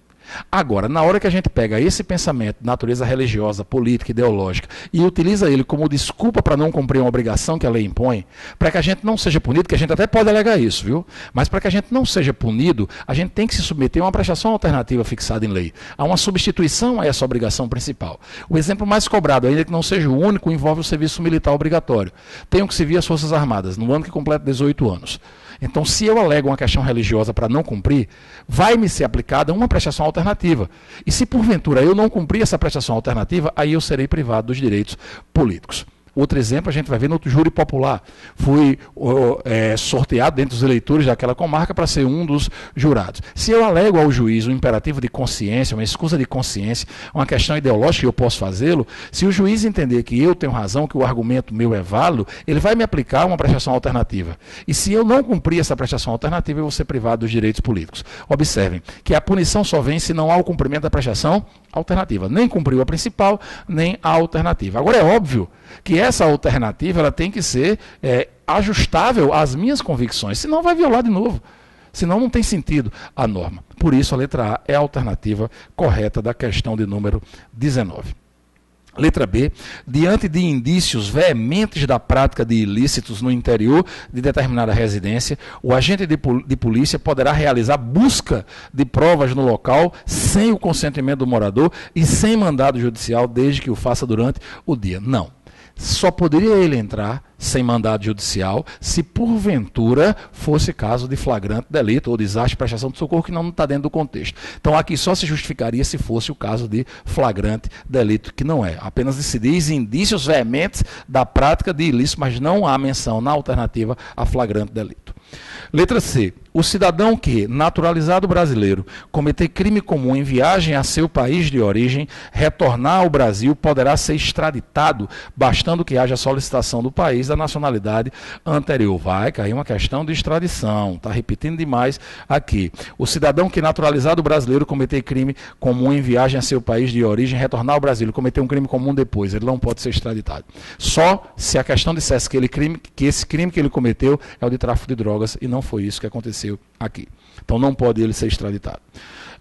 Agora, na hora que a gente pega esse pensamento de natureza religiosa, política, ideológica e utiliza ele como desculpa para não cumprir uma obrigação que a lei impõe, para que a gente não seja punido, que a gente até pode alegar isso, viu? Mas para que a gente não seja punido, a gente tem que se submeter a uma prestação alternativa fixada em lei, a uma substituição a essa obrigação principal. O exemplo mais cobrado, ainda que não seja o único, envolve o serviço militar obrigatório. Tenho que servir as Forças Armadas no ano que completa 18 anos. Então, se eu alego uma questão religiosa para não cumprir, vai me ser aplicada uma prestação alternativa. E se porventura eu não cumprir essa prestação alternativa, aí eu serei privado dos direitos políticos. Outro exemplo a gente vai ver no júri popular. Fui sorteado dentro dos eleitores daquela comarca para ser um dos jurados. Se eu alego ao juiz um imperativo de consciência, uma escusa de consciência, uma questão ideológica, eu posso fazê-lo, se o juiz entender que eu tenho razão, que o argumento meu é válido, ele vai me aplicar uma prestação alternativa. E se eu não cumprir essa prestação alternativa, eu vou ser privado dos direitos políticos. Observem que a punição só vem se não há o cumprimento da prestação alternativa. Nem cumpriu a principal, nem a alternativa. Agora, é óbvio que essa alternativa ela tem que ser ajustável às minhas convicções, senão vai violar de novo. Senão não tem sentido a norma. Por isso, a letra A é a alternativa correta da questão de número 19. Letra B, diante de indícios veementes da prática de ilícitos no interior de determinada residência, o agente de polícia poderá realizar busca de provas no local sem o consentimento do morador e sem mandado judicial, desde que o faça durante o dia. Não. Só poderia ele entrar sem mandado judicial se porventura fosse caso de flagrante delito ou desastre de prestação de socorro, que não está dentro do contexto. Então aqui só se justificaria se fosse o caso de flagrante delito, que não é. Apenas se diz indícios veementes da prática de ilícito, mas não há menção na alternativa a flagrante delito. Letra C. O cidadão que, naturalizado brasileiro, cometer crime comum em viagem a seu país de origem, retornar ao Brasil, poderá ser extraditado, bastando que haja solicitação do país da nacionalidade anterior. Vai cair uma questão de extradição. Está repetindo demais aqui. O cidadão que, naturalizado brasileiro, cometer crime comum em viagem a seu país de origem, retornar ao Brasil e cometer um crime comum depois, ele não pode ser extraditado. Só se a questão dissesse que esse crime que ele cometeu é o de tráfico de drogas, e não foi isso que aconteceu aqui. Então não pode ele ser extraditado.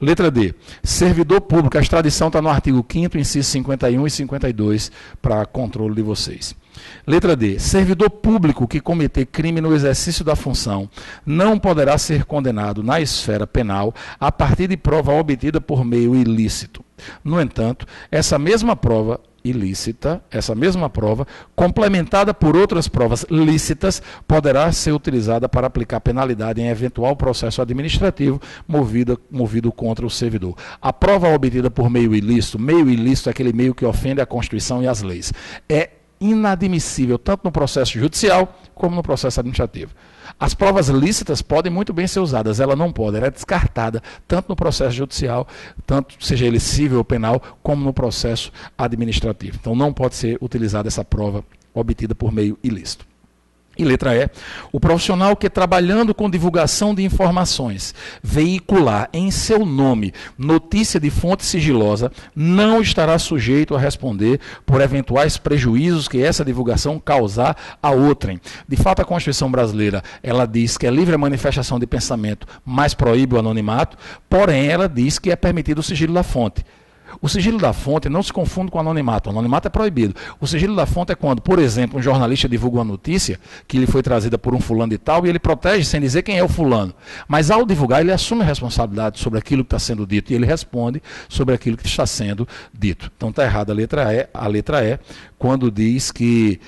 Letra D. Servidor público. A extradição está no artigo 5º, inciso 51 e 52, para controle de vocês. Letra D. Servidor público que cometer crime no exercício da função não poderá ser condenado na esfera penal a partir de prova obtida por meio ilícito. No entanto, essa mesma prova ilícita, essa mesma prova, complementada por outras provas lícitas, poderá ser utilizada para aplicar penalidade em eventual processo administrativo movido contra o servidor. A prova obtida por meio ilícito é aquele meio que ofende a Constituição e as leis. É inadmissível tanto no processo judicial como no processo administrativo. As provas lícitas podem muito bem ser usadas, ela não pode, ela é descartada tanto no processo judicial, tanto seja ele civil ou penal, como no processo administrativo. Então não pode ser utilizada essa prova obtida por meio ilícito. E letra E, o profissional que, trabalhando com divulgação de informações, veicular em seu nome notícia de fonte sigilosa, não estará sujeito a responder por eventuais prejuízos que essa divulgação causar a outrem. De fato, a Constituição brasileira, ela diz que é livre a manifestação de pensamento, mas proíbe o anonimato, porém ela diz que é permitido o sigilo da fonte. O sigilo da fonte não se confunde com o anonimato. O anonimato é proibido. O sigilo da fonte é quando, por exemplo, um jornalista divulga uma notícia que lhe foi trazida por um fulano de tal e ele protege sem dizer quem é o fulano. Mas ao divulgar, ele assume a responsabilidade sobre aquilo que está sendo dito e ele responde sobre aquilo que está sendo dito. Então está errada a letra E, quando diz que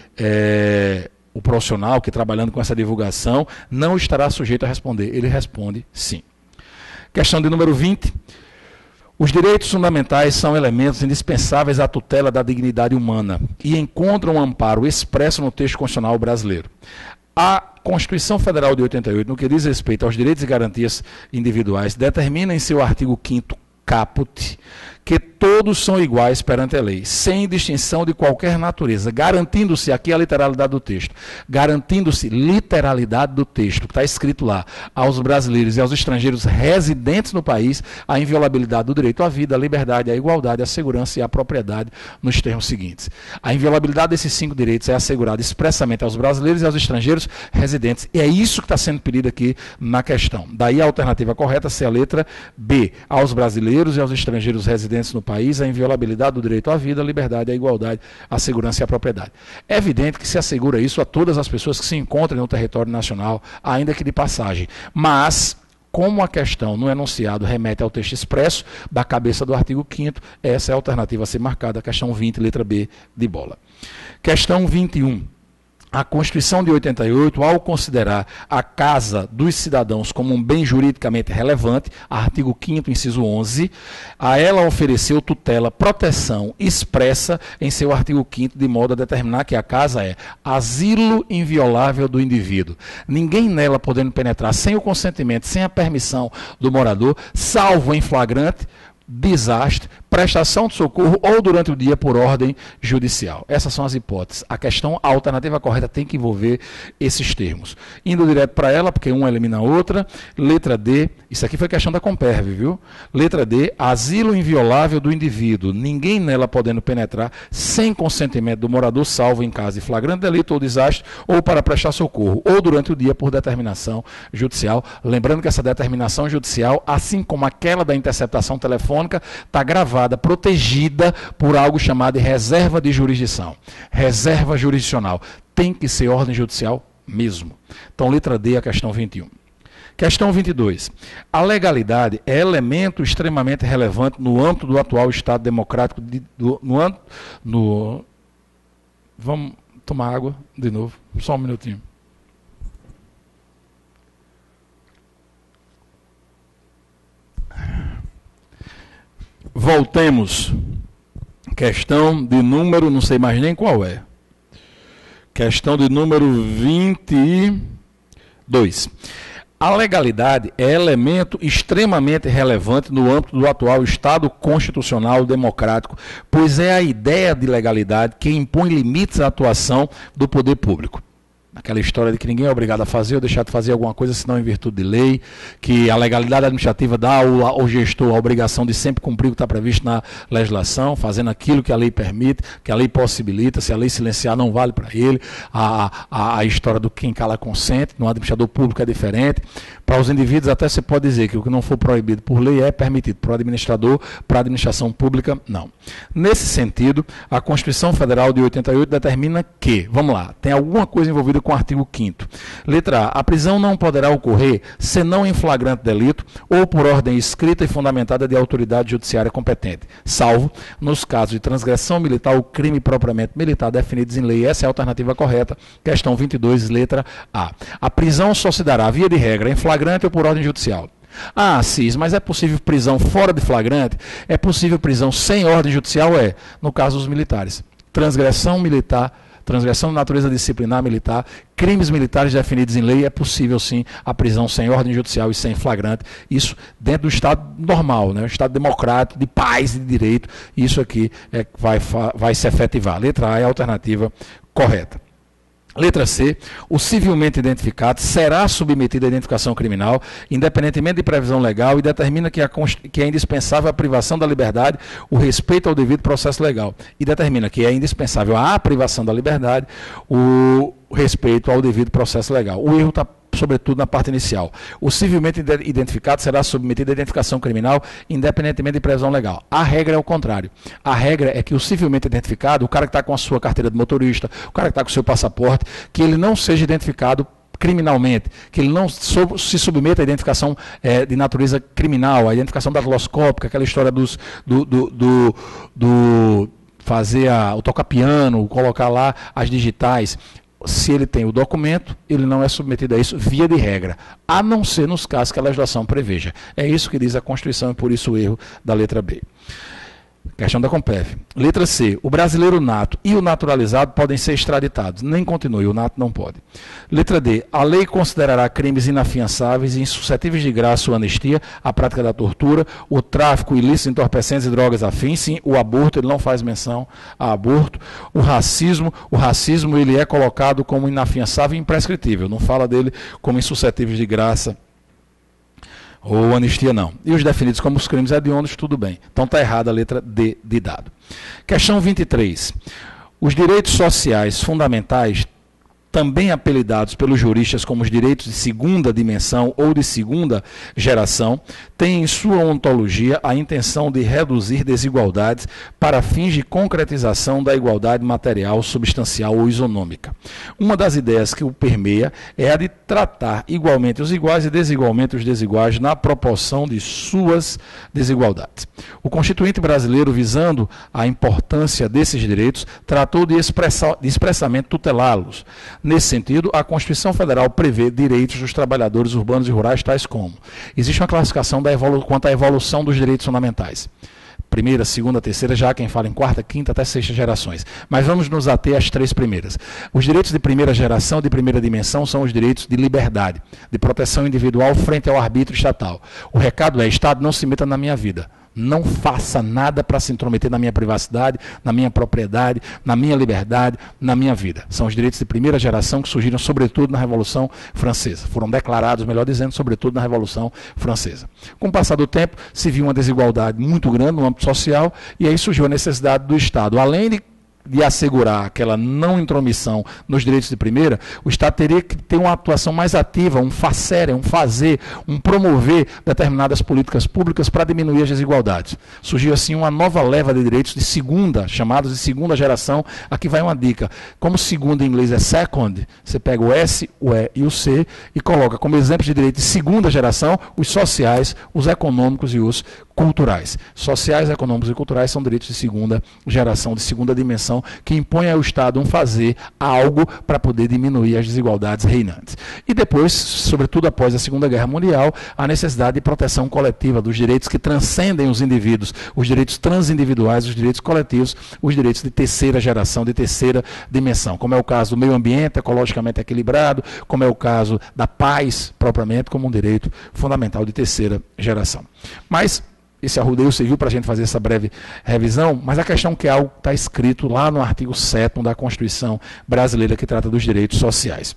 o profissional que trabalhando com essa divulgação não estará sujeito a responder. Ele responde sim. Questão de número 20. Os direitos fundamentais são elementos indispensáveis à tutela da dignidade humana e encontram um amparo expresso no texto constitucional brasileiro. A Constituição Federal de 88, no que diz respeito aos direitos e garantias individuais, determina em seu artigo 5º caput que todos são iguais perante a lei, sem distinção de qualquer natureza, garantindo-se, aqui a literalidade do texto, garantindo-se literalidade do texto, que está escrito lá, aos brasileiros e aos estrangeiros residentes no país, a inviolabilidade do direito à vida, à liberdade, à igualdade, à segurança e à propriedade, nos termos seguintes. A inviolabilidade desses 5 direitos é assegurada expressamente aos brasileiros e aos estrangeiros residentes, e é isso que está sendo pedido aqui na questão. Daí a alternativa correta ser a letra B, aos brasileiros e aos estrangeiros residentes no país, a inviolabilidade do direito à vida, à liberdade, à igualdade, à segurança e à propriedade. É evidente que se assegura isso a todas as pessoas que se encontram no território nacional, ainda que de passagem. Mas, como a questão no enunciado remete ao texto expresso da cabeça do artigo 5º, essa é a alternativa a ser marcada, a questão 20, letra B de bola. Questão 21. A Constituição de 88, ao considerar a casa dos cidadãos como um bem juridicamente relevante, artigo 5º, inciso 11, a ela ofereceu tutela, proteção expressa em seu artigo 5º, de modo a determinar que a casa é asilo inviolável do indivíduo. Ninguém nela podendo penetrar sem o consentimento, sem a permissão do morador, salvo em flagrante, desastre, prestação de socorro ou durante o dia por ordem judicial. Essas são as hipóteses. A alternativa correta tem que envolver esses termos. Indo direto para ela, porque uma elimina a outra. Letra D, isso aqui foi questão da Comperv, viu? Letra D, asilo inviolável do indivíduo. Ninguém nela podendo penetrar sem consentimento do morador, salvo em caso de flagrante delito ou desastre, ou para prestar socorro, ou durante o dia por determinação judicial. Lembrando que essa determinação judicial, assim como aquela da interceptação telefônica, está gravada preservada, protegida por algo chamado de reserva de jurisdição. Reserva jurisdicional. Tem que ser ordem judicial mesmo. Então, letra D, a questão 21. Questão 22. A legalidade é elemento extremamente relevante no âmbito do atual Estado democrático. Vamos tomar água de novo, só um minutinho. Voltemos. Questão de número, não sei mais nem qual é. Questão de número 22. A legalidade é elemento extremamente relevante no âmbito do atual Estado constitucional democrático, pois é a ideia de legalidade que impõe limites à atuação do poder público. Aquela história de que ninguém é obrigado a fazer ou deixar de fazer alguma coisa senão em virtude de lei, que a legalidade administrativa dá ao gestor a obrigação de sempre cumprir o que está previsto na legislação, fazendo aquilo que a lei permite, que a lei possibilita. Se a lei silenciar, não vale para ele. A história do quem cala consente, no administrador público é diferente. Para os indivíduos até você pode dizer que o que não for proibido por lei é permitido. Para o administrador, para a administração pública, não. Nesse sentido, a Constituição Federal de 88 determina que, vamos lá, tem alguma coisa envolvida com o artigo 5º. Letra A. A prisão não poderá ocorrer senão em flagrante delito ou por ordem escrita e fundamentada de autoridade judiciária competente, salvo nos casos de transgressão militar ou crime propriamente militar definidos em lei. Essa é a alternativa correta. Questão 22, letra A. A prisão só se dará, via de regra, em flagrante ou por ordem judicial. Ah, Cis, mas é possível prisão fora de flagrante? É possível prisão sem ordem judicial? É, no caso dos militares. Transgressão militar, transgressão de natureza disciplinar militar, crimes militares definidos em lei, é possível sim a prisão sem ordem judicial e sem flagrante. Isso dentro do Estado normal, né? O Estado democrático, de paz e de direito. Isso aqui vai se efetivar. Letra A é a alternativa correta. Letra C, o civilmente identificado será submetido à identificação criminal, independentemente de previsão legal, e determina que é indispensável a privação da liberdade, o respeito ao devido processo legal. E determina que é indispensável a privação da liberdade, o respeito ao devido processo legal. O erro está sobretudo na parte inicial. O civilmente identificado será submetido à identificação criminal, independentemente de previsão legal. A regra é o contrário. A regra é que o civilmente identificado, o cara que está com a sua carteira de motorista, o cara que está com o seu passaporte, que ele não seja identificado criminalmente, que ele não se submeta à identificação de natureza criminal, a identificação datiloscópica, aquela história fazer o toca-piano, colocar lá as digitais. Se ele tem o documento, ele não é submetido a isso via de regra, a não ser nos casos que a legislação preveja. É isso que diz a Constituição e por isso o erro da letra B. Questão da Compef. Letra C. O brasileiro nato e o naturalizado podem ser extraditados. Nem continue, o nato não pode. Letra D. A lei considerará crimes inafiançáveis e insuscetíveis de graça ou anistia a prática da tortura, o tráfico ilícito de entorpecentes e drogas afins, sim, o aborto, ele não faz menção a aborto. O racismo ele é colocado como inafiançável e imprescritível. Não fala dele como insuscetíveis de graça ou anistia não. E os definidos como os crimes hediondos, tudo bem. Então está errada a letra D de dado. Questão 23. Os direitos sociais fundamentais, também apelidados pelos juristas como os direitos de segunda dimensão ou de segunda geração, têm em sua ontologia a intenção de reduzir desigualdades para fins de concretização da igualdade material, substancial ou isonômica. Uma das ideias que o permeia é a de tratar igualmente os iguais e desigualmente os desiguais na proporção de suas desigualdades. O Constituinte brasileiro, visando a importância desses direitos, tratou de expressamente tutelá-los. Nesse sentido, a Constituição Federal prevê direitos dos trabalhadores urbanos e rurais, tais como: existe uma classificação quanto à evolução dos direitos fundamentais. Primeira, segunda, terceira, já há quem fala em quarta, quinta até sexta gerações. Mas vamos nos ater às três primeiras. Os direitos de primeira geração, de primeira dimensão, são os direitos de liberdade, de proteção individual frente ao arbítrio estatal. O recado é: Estado, não se meta na minha vida. Não faça nada para se intrometer na minha privacidade, na minha propriedade, na minha liberdade, na minha vida. São os direitos de primeira geração que surgiram sobretudo na Revolução Francesa. Foram declarados, melhor dizendo, sobretudo na Revolução Francesa. Com o passar do tempo, se viu uma desigualdade muito grande no âmbito social e aí surgiu a necessidade do Estado, além de de assegurar aquela não intromissão nos direitos de primeira, o Estado teria que ter uma atuação mais ativa, um fazer, um promover determinadas políticas públicas para diminuir as desigualdades. Surgiu assim uma nova leva de direitos de segunda, chamados de segunda geração. Aqui vai uma dica. Como segunda em inglês é second, você pega o S, o E e o C e coloca como exemplo de direito de segunda geração os sociais, os econômicos e os culturais. Sociais, econômicos e culturais são direitos de segunda geração, de segunda dimensão, que impõe ao Estado um fazer algo para poder diminuir as desigualdades reinantes. E depois, sobretudo após a Segunda Guerra Mundial, a necessidade de proteção coletiva dos direitos que transcendem os indivíduos, os direitos transindividuais, os direitos coletivos, os direitos de terceira geração, de terceira dimensão, como é o caso do meio ambiente ecologicamente equilibrado, como é o caso da paz propriamente, como um direito fundamental de terceira geração. Mas esse arrudeio serviu para a gente fazer essa breve revisão, mas a questão que é algo que está escrito lá no artigo 7º da Constituição Brasileira, que trata dos direitos sociais.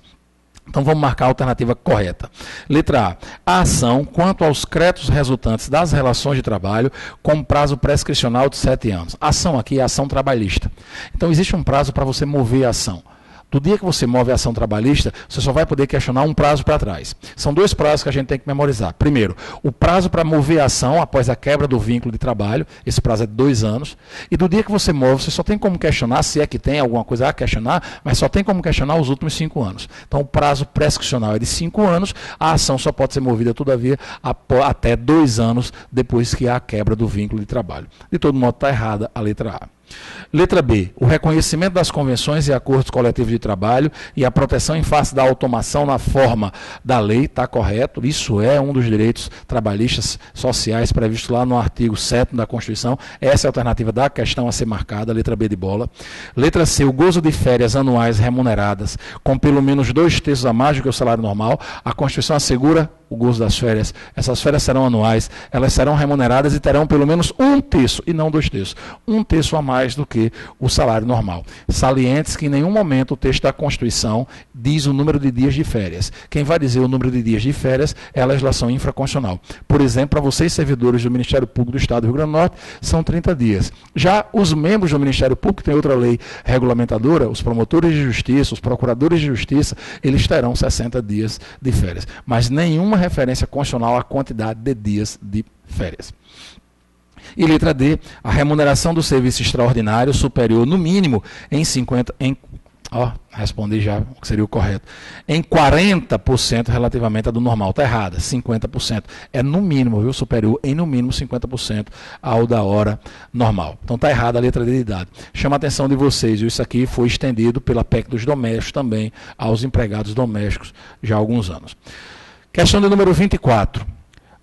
Então vamos marcar a alternativa correta. Letra A. A ação quanto aos créditos resultantes das relações de trabalho com prazo prescricional de 7 anos. A ação aqui é a ação trabalhista. Então existe um prazo para você mover a ação. Do dia que você move a ação trabalhista, você só vai poder questionar um prazo para trás. São 2 prazos que a gente tem que memorizar. Primeiro, o prazo para mover a ação após a quebra do vínculo de trabalho, esse prazo é de 2 anos. E do dia que você move, você só tem como questionar, se é que tem alguma coisa a questionar, mas só tem como questionar os últimos 5 anos. Então o prazo prescricional é de 5 anos, a ação só pode ser movida, todavia, até 2 anos depois que há a quebra do vínculo de trabalho. De todo modo, está errada a letra A. Letra B. O reconhecimento das convenções e acordos coletivos de trabalho e a proteção em face da automação na forma da lei, está correto. Isso é um dos direitos trabalhistas sociais previsto lá no artigo 7º da Constituição. Essa é a alternativa da questão a ser marcada, letra B de bola. Letra C. O gozo de férias anuais remuneradas com pelo menos 2/3 a mais do que o salário normal. A Constituição assegura o gozo das férias. Essas férias serão anuais, elas serão remuneradas e terão pelo menos 1/3 e não 2/3. 1/3 a mais do que o salário normal. Salientes que em nenhum momento o texto da Constituição diz o número de dias de férias. Quem vai dizer o número de dias de férias é a legislação infraconstitucional. Por exemplo, para vocês, servidores do Ministério Público do Estado do Rio Grande do Norte, são 30 dias. Já os membros do Ministério Público, tem outra lei regulamentadora, os promotores de justiça, os procuradores de justiça, eles terão 60 dias de férias. Mas nenhuma referência constitucional à quantidade de dias de férias. E letra D, a remuneração do serviço extraordinário superior, no mínimo, respondi já o que seria o correto, em 40% relativamente à do normal. Está errada, 50%. É no mínimo, viu, superior em no mínimo 50% ao da hora normal. Então está errada a letra D de dado. Chama a atenção de vocês, isso aqui foi estendido pela PEC dos domésticos também aos empregados domésticos já há alguns anos. Questão de número 24.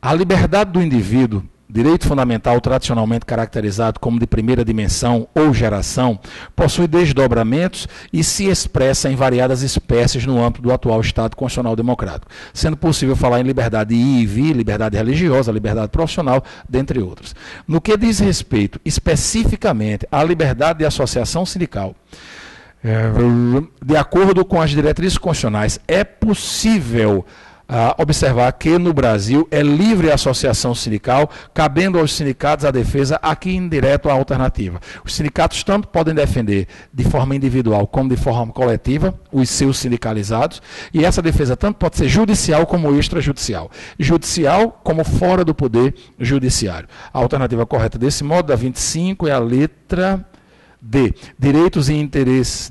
A liberdade do indivíduo, direito fundamental tradicionalmente caracterizado como de primeira dimensão ou geração, possui desdobramentos e se expressa em variadas espécies no âmbito do atual Estado Constitucional Democrático, sendo possível falar em liberdade de ir e vir, liberdade religiosa, liberdade profissional, dentre outras. No que diz respeito especificamente à liberdade de associação sindical, de acordo com as diretrizes constitucionais, é possível observar que no Brasil é livre a associação sindical, cabendo aos sindicatos a defesa, aqui indireto a alternativa. Os sindicatos tanto podem defender de forma individual como de forma coletiva os seus sindicalizados, e essa defesa tanto pode ser judicial como extrajudicial. Judicial como fora do poder judiciário. A alternativa correta desse modo, da 25, é a letra D. Direitos e interesses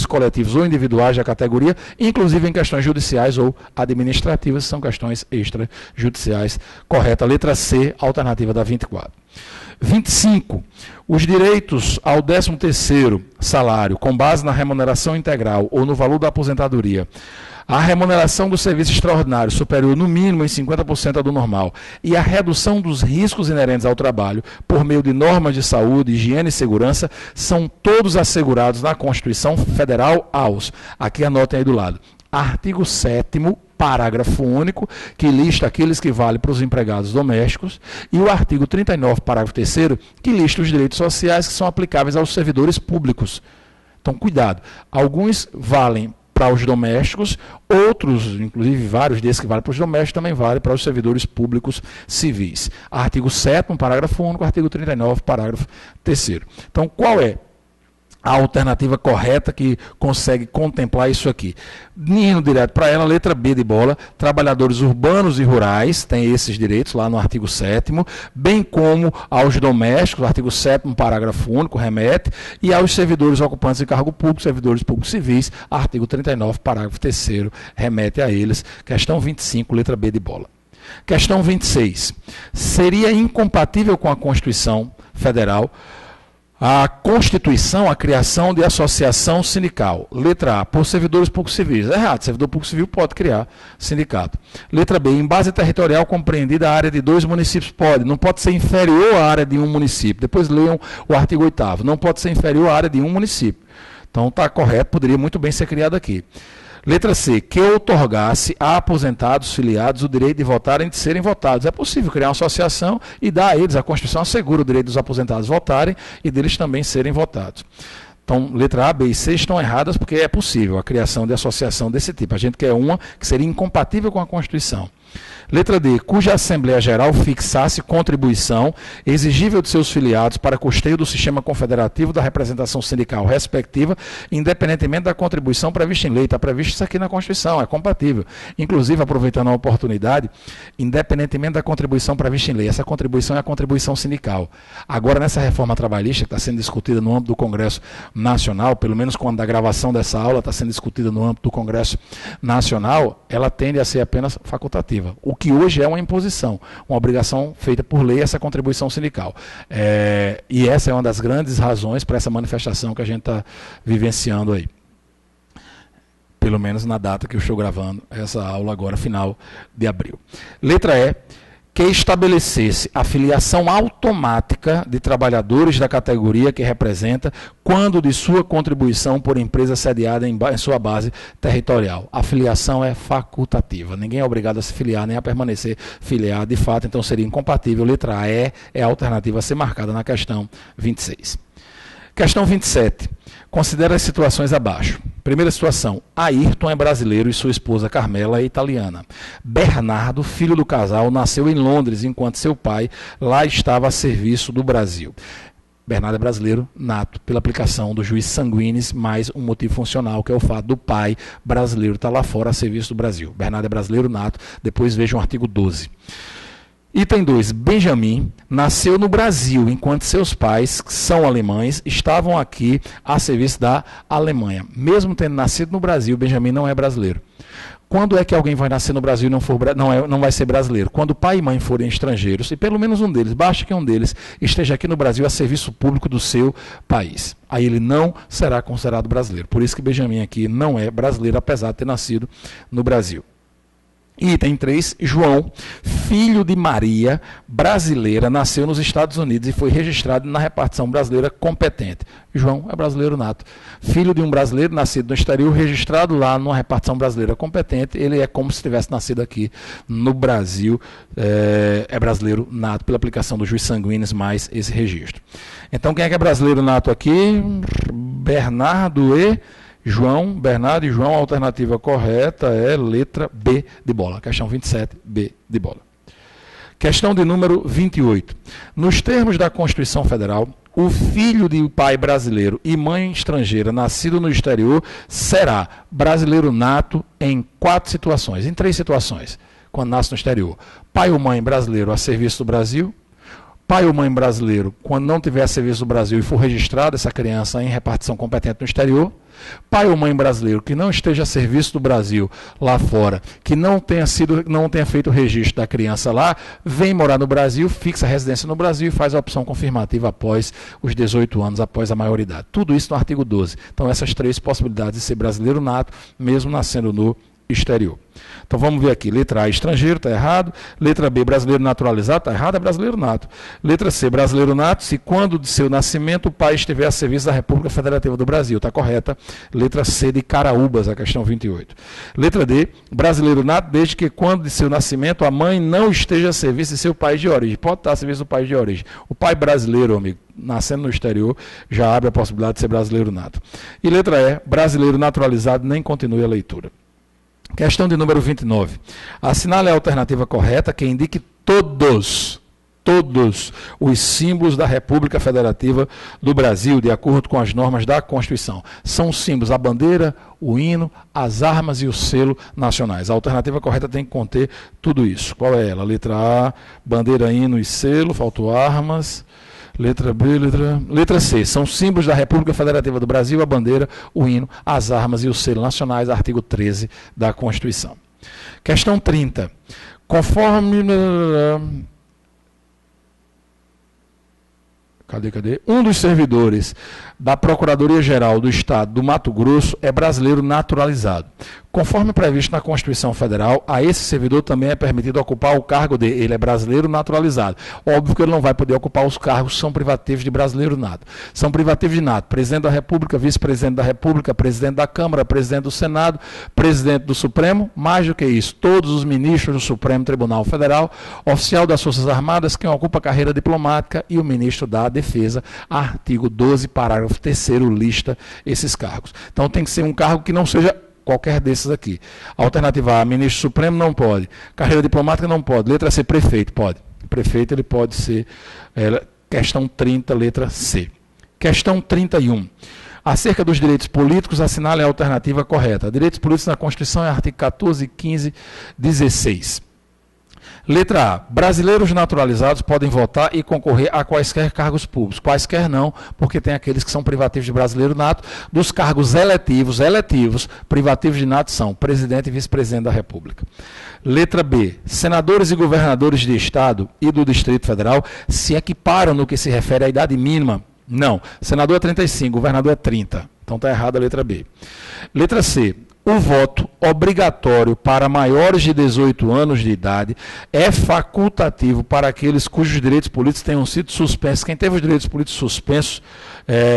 coletivos ou individuais da categoria, inclusive em questões judiciais ou administrativas, são questões extrajudiciais. Correta. Letra C, alternativa da 24. 25. Os direitos ao 13º salário, com base na remuneração integral ou no valor da aposentadoria, a remuneração do serviço extraordinário superior no mínimo em 50% à do normal e a redução dos riscos inerentes ao trabalho por meio de normas de saúde, higiene e segurança são todos assegurados na Constituição Federal aos. Aqui anotem aí do lado. Artigo 7º, parágrafo único, que lista aqueles que valem para os empregados domésticos, e o artigo 39, parágrafo 3º, que lista os direitos sociais que são aplicáveis aos servidores públicos. Então, cuidado. Alguns valem para os domésticos, outros, inclusive vários desses que valem para os domésticos, também valem para os servidores públicos civis. Artigo 7º, parágrafo único, artigo 39, parágrafo 3º. Então, qual é a alternativa correta que consegue contemplar isso aqui. Indo direto para ela, letra B de bola, trabalhadores urbanos e rurais, tem esses direitos lá no artigo 7º, bem como aos domésticos, artigo 7º, parágrafo único, remete, e aos servidores ocupantes de cargo público, servidores públicos civis, artigo 39, parágrafo 3º, remete a eles. Questão 25, letra B de bola. Questão 26. Seria incompatível com a Constituição Federal a constituição, a criação de associação sindical. Letra A, por servidores públicos civis. É errado, servidor público civil pode criar sindicato. Letra B, em base territorial compreendida a área de 2 municípios. Pode, não pode ser inferior à área de um município. Depois leiam o artigo 8º, não pode ser inferior à área de um município. Então está correto, poderia muito bem ser criado aqui. Letra C, que outorgasse a aposentados, filiados, o direito de votarem e de serem votados. É possível criar uma associação e dar a eles, a Constituição assegura o direito dos aposentados votarem e deles também serem votados. Então, letra A, B e C estão erradas porque é possível a criação de associação desse tipo. A gente quer uma que seria incompatível com a Constituição. Letra D, cuja Assembleia Geral fixasse contribuição exigível de seus filiados para custeio do sistema confederativo da representação sindical respectiva, independentemente da contribuição prevista em lei. Está previsto isso aqui na Constituição, é compatível. Inclusive, aproveitando a oportunidade, independentemente da contribuição prevista em lei, essa contribuição é a contribuição sindical. Agora, nessa reforma trabalhista que está sendo discutida no âmbito do Congresso Nacional, pelo menos quando a gravação dessa aula está sendo discutida no âmbito do Congresso Nacional, ela tende a ser apenas facultativa. O que hoje é uma imposição, uma obrigação feita por lei, essa contribuição sindical. E essa é uma das grandes razões para essa manifestação que a gente está vivenciando aí. Pelo menos na data que eu estou gravando essa aula agora, final de abril. Letra E, que estabelecesse a filiação automática de trabalhadores da categoria que representa quando de sua contribuição por empresa sediada em sua base territorial. A filiação é facultativa. Ninguém é obrigado a se filiar nem a permanecer filiado de fato, então seria incompatível. Letra A é a alternativa a ser marcada na questão 26. Questão 27. Considere as situações abaixo. Primeira situação, Ayrton é brasileiro e sua esposa Carmela é italiana. Bernardo, filho do casal, nasceu em Londres, enquanto seu pai lá estava a serviço do Brasil. Bernardo é brasileiro nato, pela aplicação do juiz sanguinis, mais um motivo funcional, que é o fato do pai brasileiro estar lá fora a serviço do Brasil. Bernardo é brasileiro nato, depois vejam o artigo 12. Item 2. Benjamin nasceu no Brasil, enquanto seus pais, que são alemães, estavam aqui a serviço da Alemanha. Mesmo tendo nascido no Brasil, Benjamin não é brasileiro. Quando é que alguém vai nascer no Brasil e não vai ser brasileiro? Quando pai e mãe forem estrangeiros, e pelo menos um deles, basta que um deles esteja aqui no Brasil a serviço público do seu país. Aí ele não será considerado brasileiro. Por isso que Benjamin aqui não é brasileiro, apesar de ter nascido no Brasil. Item 3, João, filho de Maria, brasileira, nasceu nos Estados Unidos e foi registrado na repartição brasileira competente. João é brasileiro nato. Filho de um brasileiro nascido no exterior, registrado lá numa repartição brasileira competente, ele é como se tivesse nascido aqui no Brasil, é brasileiro nato, pela aplicação do juiz sanguinis mais esse registro. Então, quem é que é brasileiro nato aqui? Bernardo e João, Bernardo e João, a alternativa correta é letra B de bola. Questão 27, B de bola. Questão de número 28. Nos termos da Constituição Federal, o filho de pai brasileiro e mãe estrangeira nascido no exterior será brasileiro nato em 4 situações, em 3 situações, quando nasce no exterior. Pai ou mãe brasileiro a serviço do Brasil, pai ou mãe brasileiro quando não tiver a serviço do Brasil e for registrada essa criança em repartição competente no exterior, pai ou mãe brasileiro que não esteja a serviço do Brasil lá fora, que não tenha feito o registro da criança lá, vem morar no Brasil, fixa a residência no Brasil e faz a opção confirmativa após os 18 anos, após a maioridade. Tudo isso no artigo 12. Então, essas 3 possibilidades de ser brasileiro nato, mesmo nascendo no exterior. Então vamos ver aqui, letra A, estrangeiro, está errado. Letra B, brasileiro naturalizado, está errado, é brasileiro nato. Letra C, brasileiro nato, se quando de seu nascimento o pai estiver a serviço da República Federativa do Brasil, está correta. Letra C de Caraúbas, a questão 28. Letra D, brasileiro nato, desde que quando de seu nascimento a mãe não esteja a serviço de seu país de origem. Pode estar a serviço do país de origem. O pai brasileiro, amigo, nascendo no exterior, já abre a possibilidade de ser brasileiro nato. E letra E, brasileiro naturalizado, nem continue a leitura. Questão de número 29. Assinale a alternativa correta que indique todos todos os símbolos da República Federativa do Brasil, de acordo com as normas da Constituição. São os símbolos, a bandeira, o hino, as armas e o selo nacionais. A alternativa correta tem que conter tudo isso. Qual é ela? Letra A, bandeira, hino e selo, faltou armas. Letra B, letra C. São símbolos da República Federativa do Brasil, a bandeira, o hino, as armas e o selo nacionais, artigo 13 da Constituição. Questão 30. Conforme... Cadê? Um dos servidores da Procuradoria-Geral do Estado do Mato Grosso é brasileiro naturalizado. Conforme previsto na Constituição Federal, a esse servidor também é permitido ocupar o cargo de ele é brasileiro naturalizado. Óbvio que ele não vai poder ocupar os cargos que são privativos de brasileiro nato. São privativos de nato: presidente da República, vice-presidente da República, presidente da Câmara, presidente do Senado, presidente do Supremo, mais do que isso, todos os ministros do Supremo Tribunal Federal, oficial das Forças Armadas, quem ocupa a carreira diplomática e o ministro da Defesa. Artigo 12, parágrafo 3º, lista esses cargos. Então tem que ser um cargo que não seja qualquer desses aqui. Alternativa A, ministro supremo, não pode. Carreira diplomática, não pode. Letra C, prefeito, pode. Prefeito, ele pode ser. Questão 30, letra C. Questão 31. Acerca dos direitos políticos, assinale a alternativa correta. Direitos políticos na Constituição é artigo 14, 15, 16. Letra A. Brasileiros naturalizados podem votar e concorrer a quaisquer cargos públicos. Quaisquer não, porque tem aqueles que são privativos de brasileiro nato. Dos cargos eletivos, privativos de nato são presidente e vice-presidente da República. Letra B. Senadores e governadores de Estado e do Distrito Federal se equiparam no que se refere à idade mínima. Não. Senador é 35, governador é 30. Então está errada a letra B. Letra C. O voto obrigatório para maiores de 18 anos de idade é facultativo para aqueles cujos direitos políticos tenham sido suspensos. Quem teve os direitos políticos suspensos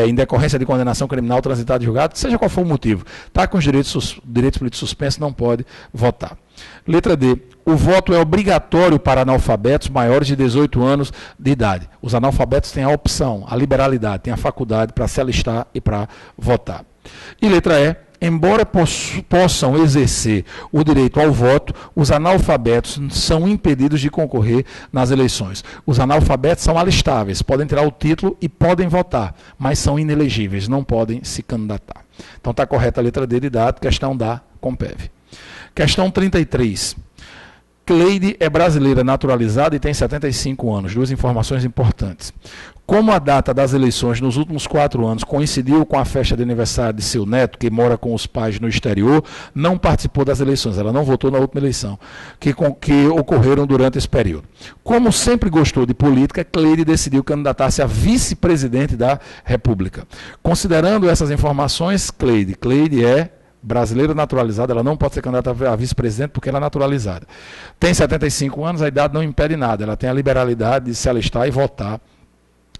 em decorrência de condenação criminal transitada em julgado, seja qual for o motivo, está com os direitos políticos suspensos, não pode votar. Letra D. O voto é obrigatório para analfabetos maiores de 18 anos de idade. Os analfabetos têm a opção, a liberalidade, têm a faculdade para se alistar e para votar. E letra E. Embora possam exercer o direito ao voto, os analfabetos são impedidos de concorrer nas eleições. Os analfabetos são alistáveis, podem tirar o título e podem votar, mas são inelegíveis, não podem se candidatar. Então está correta a letra D de dado, questão da Compev. Questão 33. Cleide é brasileira naturalizada e tem 75 anos. Duas informações importantes. Como a data das eleições nos últimos 4 anos coincidiu com a festa de aniversário de seu neto, que mora com os pais no exterior, não participou das eleições. Ela não votou na última eleição, que ocorreram durante esse período. Como sempre gostou de política, Cleide decidiu candidatar-se a vice-presidente da República. Considerando essas informações, Cleide é brasileira naturalizada, ela não pode ser candidata a vice-presidente porque ela é naturalizada. Tem 75 anos, a idade não impede nada, ela tem a liberalidade de se alistar e votar,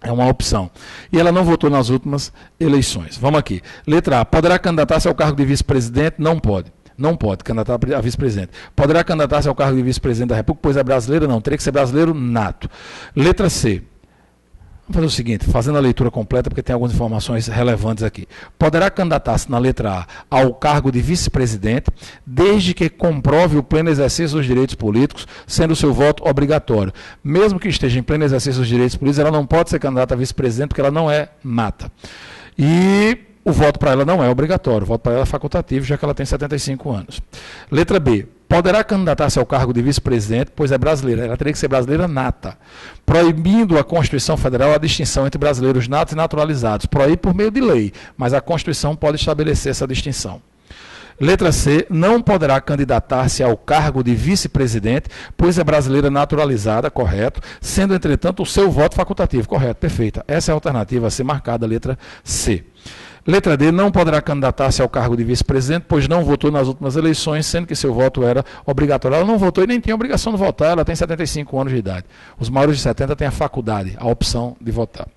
é uma opção. E ela não votou nas últimas eleições. Vamos aqui. Letra A, poderá candidatar-se ao cargo de vice-presidente? Não pode. Não pode candidatar a vice-presidente. Poderá candidatar-se ao cargo de vice-presidente da República, pois é brasileira? Não, teria que ser brasileiro nato. Letra C. Vamos fazer o seguinte, fazendo a leitura completa, porque tem algumas informações relevantes aqui. Poderá candidatar-se na letra A ao cargo de vice-presidente, desde que comprove o pleno exercício dos direitos políticos, sendo o seu voto obrigatório. Mesmo que esteja em pleno exercício dos direitos políticos, ela não pode ser candidata a vice-presidente, porque ela não é nata. E o voto para ela não é obrigatório, o voto para ela é facultativo, já que ela tem 75 anos. Letra B. Poderá candidatar-se ao cargo de vice-presidente, pois é brasileira. Ela teria que ser brasileira nata, proibindo a Constituição Federal a distinção entre brasileiros natos e naturalizados. Proíbe por meio de lei, mas a Constituição pode estabelecer essa distinção. Letra C. Não poderá candidatar-se ao cargo de vice-presidente, pois é brasileira naturalizada, correto, sendo, entretanto, o seu voto facultativo, correto, perfeita. Essa é a alternativa a ser marcada, letra C. Letra D, não poderá candidatar-se ao cargo de vice-presidente, pois não votou nas últimas eleições, sendo que seu voto era obrigatório. Ela não votou e nem tinha obrigação de votar, ela tem 75 anos de idade. Os maiores de 70 têm a faculdade, a opção de votar.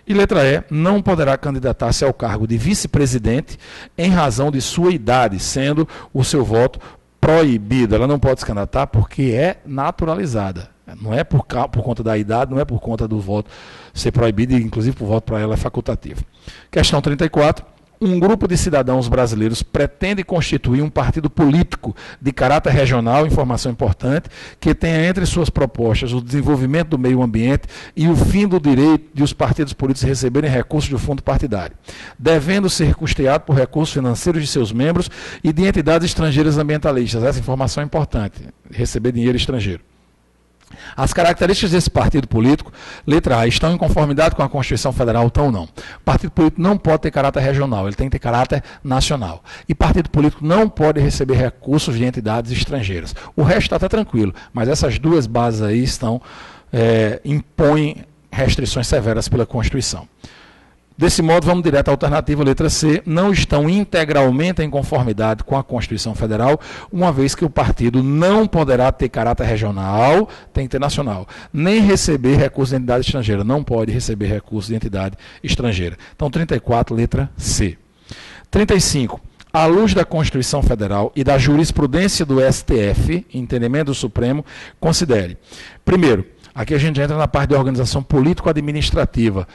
E letra E, não poderá candidatar-se ao cargo de vice-presidente em razão de sua idade, sendo o seu voto proibido. Ela não pode se candidatar porque é naturalizada. Não é por conta da idade, não é por conta do voto ser proibido, e inclusive o voto para ela é facultativo. Questão 34. um grupo de cidadãos brasileiros pretende constituir um partido político de caráter regional, informação importante, que tenha entre suas propostas o desenvolvimento do meio ambiente e o fim do direito de os partidos políticos receberem recursos do fundo partidário, devendo ser custeado por recursos financeiros de seus membros e de entidades estrangeiras ambientalistas. Essa informação é importante, receber dinheiro estrangeiro. As características desse partido político, letra A, estão em conformidade com a Constituição Federal, então ou não. O partido político não pode ter caráter regional, ele tem que ter caráter nacional. E partido político não pode receber recursos de entidades estrangeiras. O resto está até tranquilo, mas essas duas bases aí impõem restrições severas pela Constituição. Desse modo, vamos direto à alternativa, letra C, não estão integralmente em conformidade com a Constituição Federal, uma vez que o partido não poderá ter caráter regional, tem que ter nacional, nem receber recursos de entidade estrangeira, não pode receber recursos de entidade estrangeira. Então, 34, letra C. 35. À luz da Constituição Federal e da jurisprudência do STF, entendimento do Supremo, considere. Primeiro, aqui a gente entra na parte de organização político-administrativa.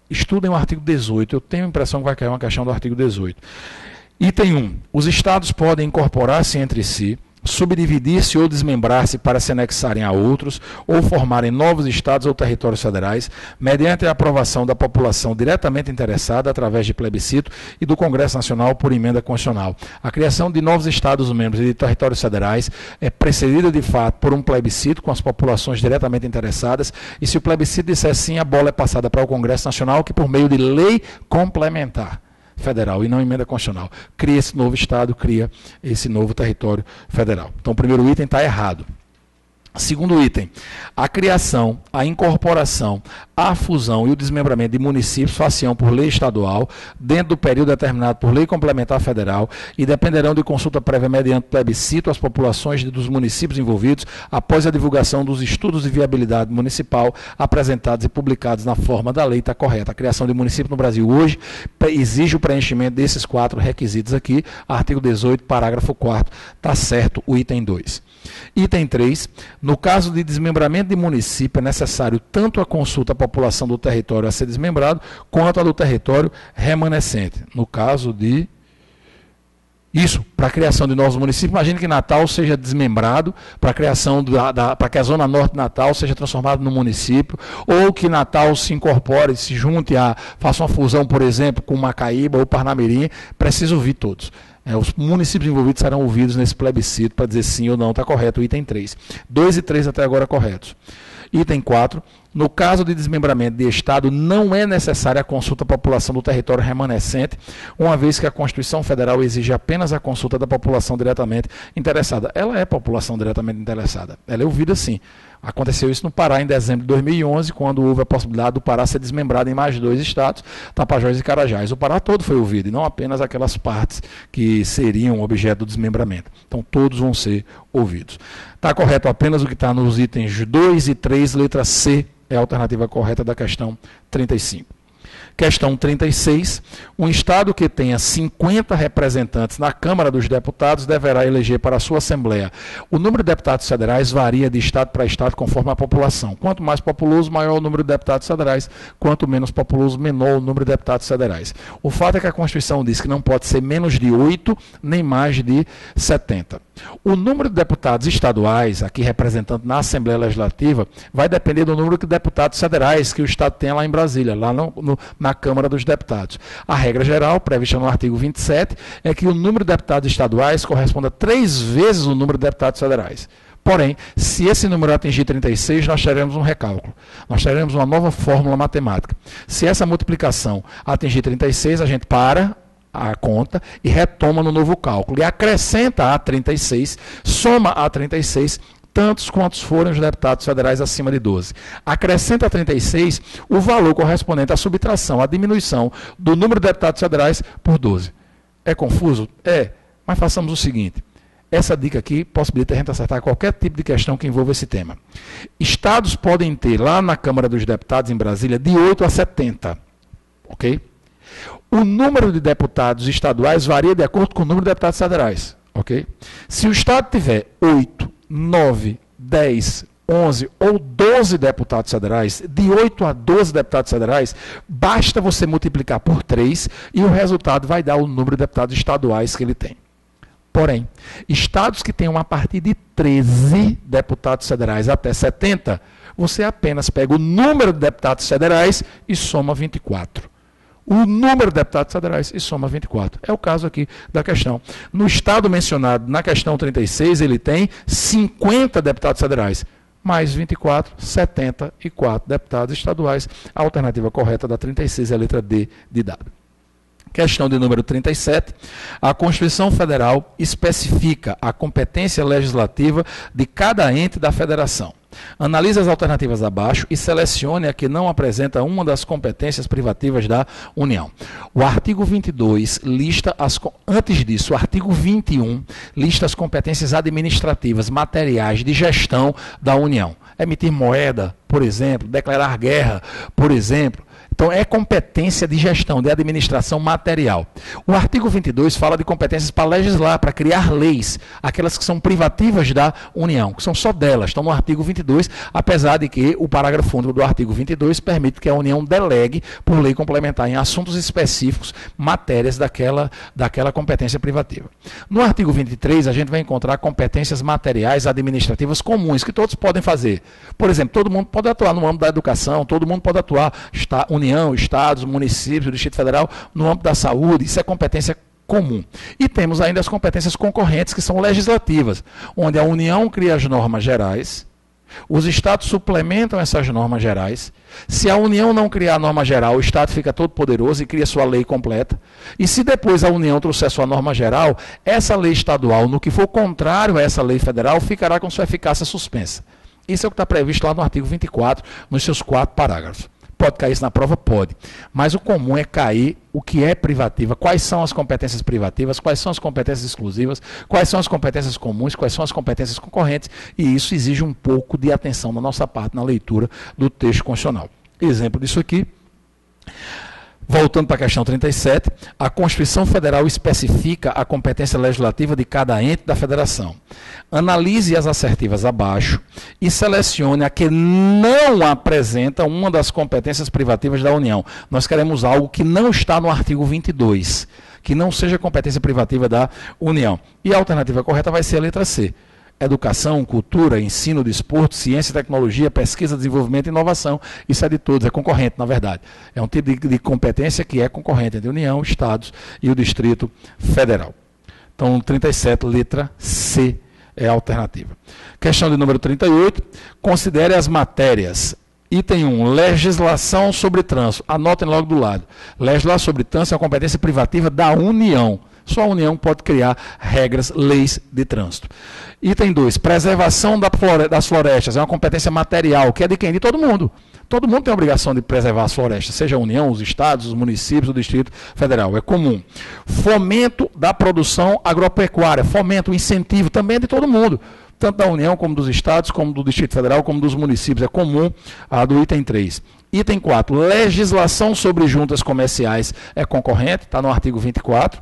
Estudem o artigo 18, eu tenho a impressão que vai cair uma questão do artigo 18. Item 1. Os estados podem incorporar-se entre si, subdividir-se ou desmembrar-se para se anexarem a outros, ou formarem novos estados ou territórios federais, mediante a aprovação da população diretamente interessada através de plebiscito e do Congresso Nacional por emenda constitucional. A criação de novos estados-membros e de territórios federais é precedida, de fato, por um plebiscito com as populações diretamente interessadas, e se o plebiscito disser sim, a bola é passada para o Congresso Nacional, que por meio de lei complementar federal e não emenda constitucional, cria esse novo estado, cria esse novo território federal. Então, o primeiro item está errado. Segundo item, a criação, a incorporação, a fusão e o desmembramento de municípios far-se-ão por lei estadual, dentro do período determinado por lei complementar federal, e dependerão de consulta prévia mediante plebiscito às populações dos municípios envolvidos, após a divulgação dos estudos de viabilidade municipal apresentados e publicados na forma da lei. Está correta. A criação de município no Brasil hoje exige o preenchimento desses 4 requisitos aqui, artigo 18, parágrafo 4º, está certo o item 2. Item 3, no caso de desmembramento de município, é necessário tanto a consulta à população do território a ser desmembrado, quanto a do território remanescente. No caso de... Isso, para a criação de novos municípios, imagine que Natal seja desmembrado, para a criação para que a zona norte de Natal seja transformada num município, ou que Natal se incorpore, se junte faça uma fusão, por exemplo, com Macaíba ou Parnamirim, precisa ouvir todos. Os municípios envolvidos serão ouvidos nesse plebiscito para dizer sim ou não, está correto o item 3. 2 e 3 até agora corretos. Item 4, no caso de desmembramento de Estado, não é necessária a consulta à população do território remanescente, uma vez que a Constituição Federal exige apenas a consulta da população diretamente interessada. Ela é população diretamente interessada, ela é ouvida sim. Aconteceu isso no Pará em dezembro de 2011, quando houve a possibilidade do Pará ser desmembrado em mais 2 estados, Tapajós e Carajás. O Pará todo foi ouvido, e não apenas aquelas partes que seriam objeto do desmembramento. Então, todos vão ser ouvidos. Está correto apenas o que está nos itens 2 e 3, letra C, é a alternativa correta da questão 35. Questão 36. Um Estado que tenha 50 representantes na Câmara dos Deputados deverá eleger para a sua Assembleia. O número de deputados federais varia de Estado para Estado conforme a população. Quanto mais populoso, maior o número de deputados federais. Quanto menos populoso, menor o número de deputados federais. O fato é que a Constituição diz que não pode ser menos de 8, nem mais de 70. O número de deputados estaduais, aqui representando na Assembleia Legislativa, vai depender do número de deputados federais que o Estado tem lá em Brasília, lá na Câmara dos Deputados. A regra geral, prevista no artigo 27, é que o número de deputados estaduais corresponda a 3 vezes o número de deputados federais. Porém, se esse número atingir 36, nós teremos um recálculo. Nós teremos uma nova fórmula matemática. Se essa multiplicação atingir 36, a gente para a conta e retoma no novo cálculo. E acrescenta a 36, soma a 36, tantos quantos forem os deputados federais acima de 12. Acrescenta a 36 o valor correspondente à subtração, à diminuição do número de deputados federais por 12. É confuso? É, mas façamos o seguinte. Essa dica aqui possibilita a gente acertar qualquer tipo de questão que envolva esse tema. Estados podem ter, lá na Câmara dos Deputados, em Brasília, de 8 a 70. Ok? O número de deputados estaduais varia de acordo com o número de deputados federais. Ok? Se o Estado tiver 8, 9, 10, 11 ou 12 deputados federais, de 8 a 12 deputados federais, basta você multiplicar por 3 e o resultado vai dar o número de deputados estaduais que ele tem. Porém, estados que tenham a partir de 13 deputados federais até 70, você apenas pega o número de deputados federais e soma 24. O número de deputados federais e soma 24. É o caso aqui da questão. No estado mencionado na questão 36, ele tem 50 deputados federais, mais 24, 74 deputados estaduais. A alternativa correta da 36 é a letra D de dado. Questão de número 37. A Constituição Federal especifica a competência legislativa de cada ente da federação. Analise as alternativas abaixo e selecione a que não apresenta uma das competências privativas da União. O artigo 22 lista antes disso, o artigo 21 lista as competências administrativas, materiais, de gestão da União. Emitir moeda, por exemplo, declarar guerra, por exemplo. Então, é competência de gestão, de administração material. O artigo 22 fala de competências para legislar, para criar leis, aquelas que são privativas da União, que são só delas, estão no artigo 22, apesar de que o parágrafo único do artigo 22 permite que a União delegue, por lei complementar, em assuntos específicos, matérias daquela competência privativa. No artigo 23, a gente vai encontrar competências materiais administrativas comuns, que todos podem fazer. Por exemplo, todo mundo pode atuar no âmbito da educação, todo mundo pode atuar, União, estados, municípios, o Distrito Federal, no âmbito da saúde, isso é competência comum. E temos ainda as competências concorrentes, que são legislativas, onde a União cria as normas gerais, os estados suplementam essas normas gerais. Se a União não criar a norma geral, o estado fica todo poderoso e cria sua lei completa. E se depois a União trouxer sua norma geral, essa lei estadual, no que for contrário a essa lei federal, ficará com sua eficácia suspensa. Isso é o que está previsto lá no artigo 24, nos seus 4 parágrafos. Pode cair isso na prova? Pode. Mas o comum é cair o que é privativa, quais são as competências privativas, quais são as competências exclusivas, quais são as competências comuns, quais são as competências concorrentes, e isso exige um pouco de atenção da nossa parte na leitura do texto constitucional. Exemplo disso aqui. Voltando para a questão 37, a Constituição Federal especifica a competência legislativa de cada ente da federação. Analise as assertivas abaixo e selecione a que não apresenta uma das competências privativas da União. Nós queremos algo que não está no artigo 22, que não seja competência privativa da União. E a alternativa correta vai ser a letra C. Educação, cultura, ensino, desporto, ciência, tecnologia, pesquisa, desenvolvimento e inovação. Isso é de todos, é concorrente, na verdade. É um tipo de competência que é concorrente entre a União, Estados e o Distrito Federal. Então, 37, letra C é a alternativa. Questão de número 38. Considere as matérias. Item 1, legislação sobre trânsito. Anotem logo do lado. Legislar sobre trânsito é uma competência privativa da União. Só a União pode criar regras, leis de trânsito. Item 2, preservação das florestas. É uma competência material, que é de quem? De todo mundo. Todo mundo tem a obrigação de preservar as florestas, seja a União, os estados, os municípios, o Distrito Federal. É comum. Fomento da produção agropecuária. Fomento, incentivo, também é de todo mundo. Tanto da União, como dos estados, como do Distrito Federal, como dos municípios. É comum a do item 3. Item 4, legislação sobre juntas comerciais é concorrente, está no artigo 24.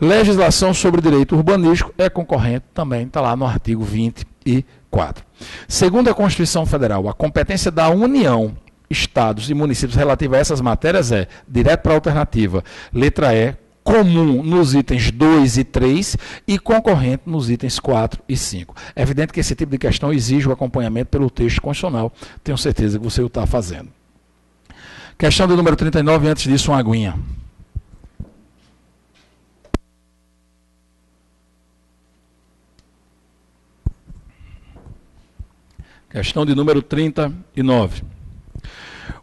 Legislação sobre direito urbanístico é concorrente, também está lá no artigo 24. Segundo a Constituição Federal, a competência da União, estados e municípios relativa a essas matérias é, direto para a alternativa, letra E, comum nos itens 2 e 3 e concorrente nos itens 4 e 5. É evidente que esse tipo de questão exige o acompanhamento pelo texto constitucional. Tenho certeza que você o está fazendo. Questão do número 39, antes disso, uma aguinha. Questão de número 39.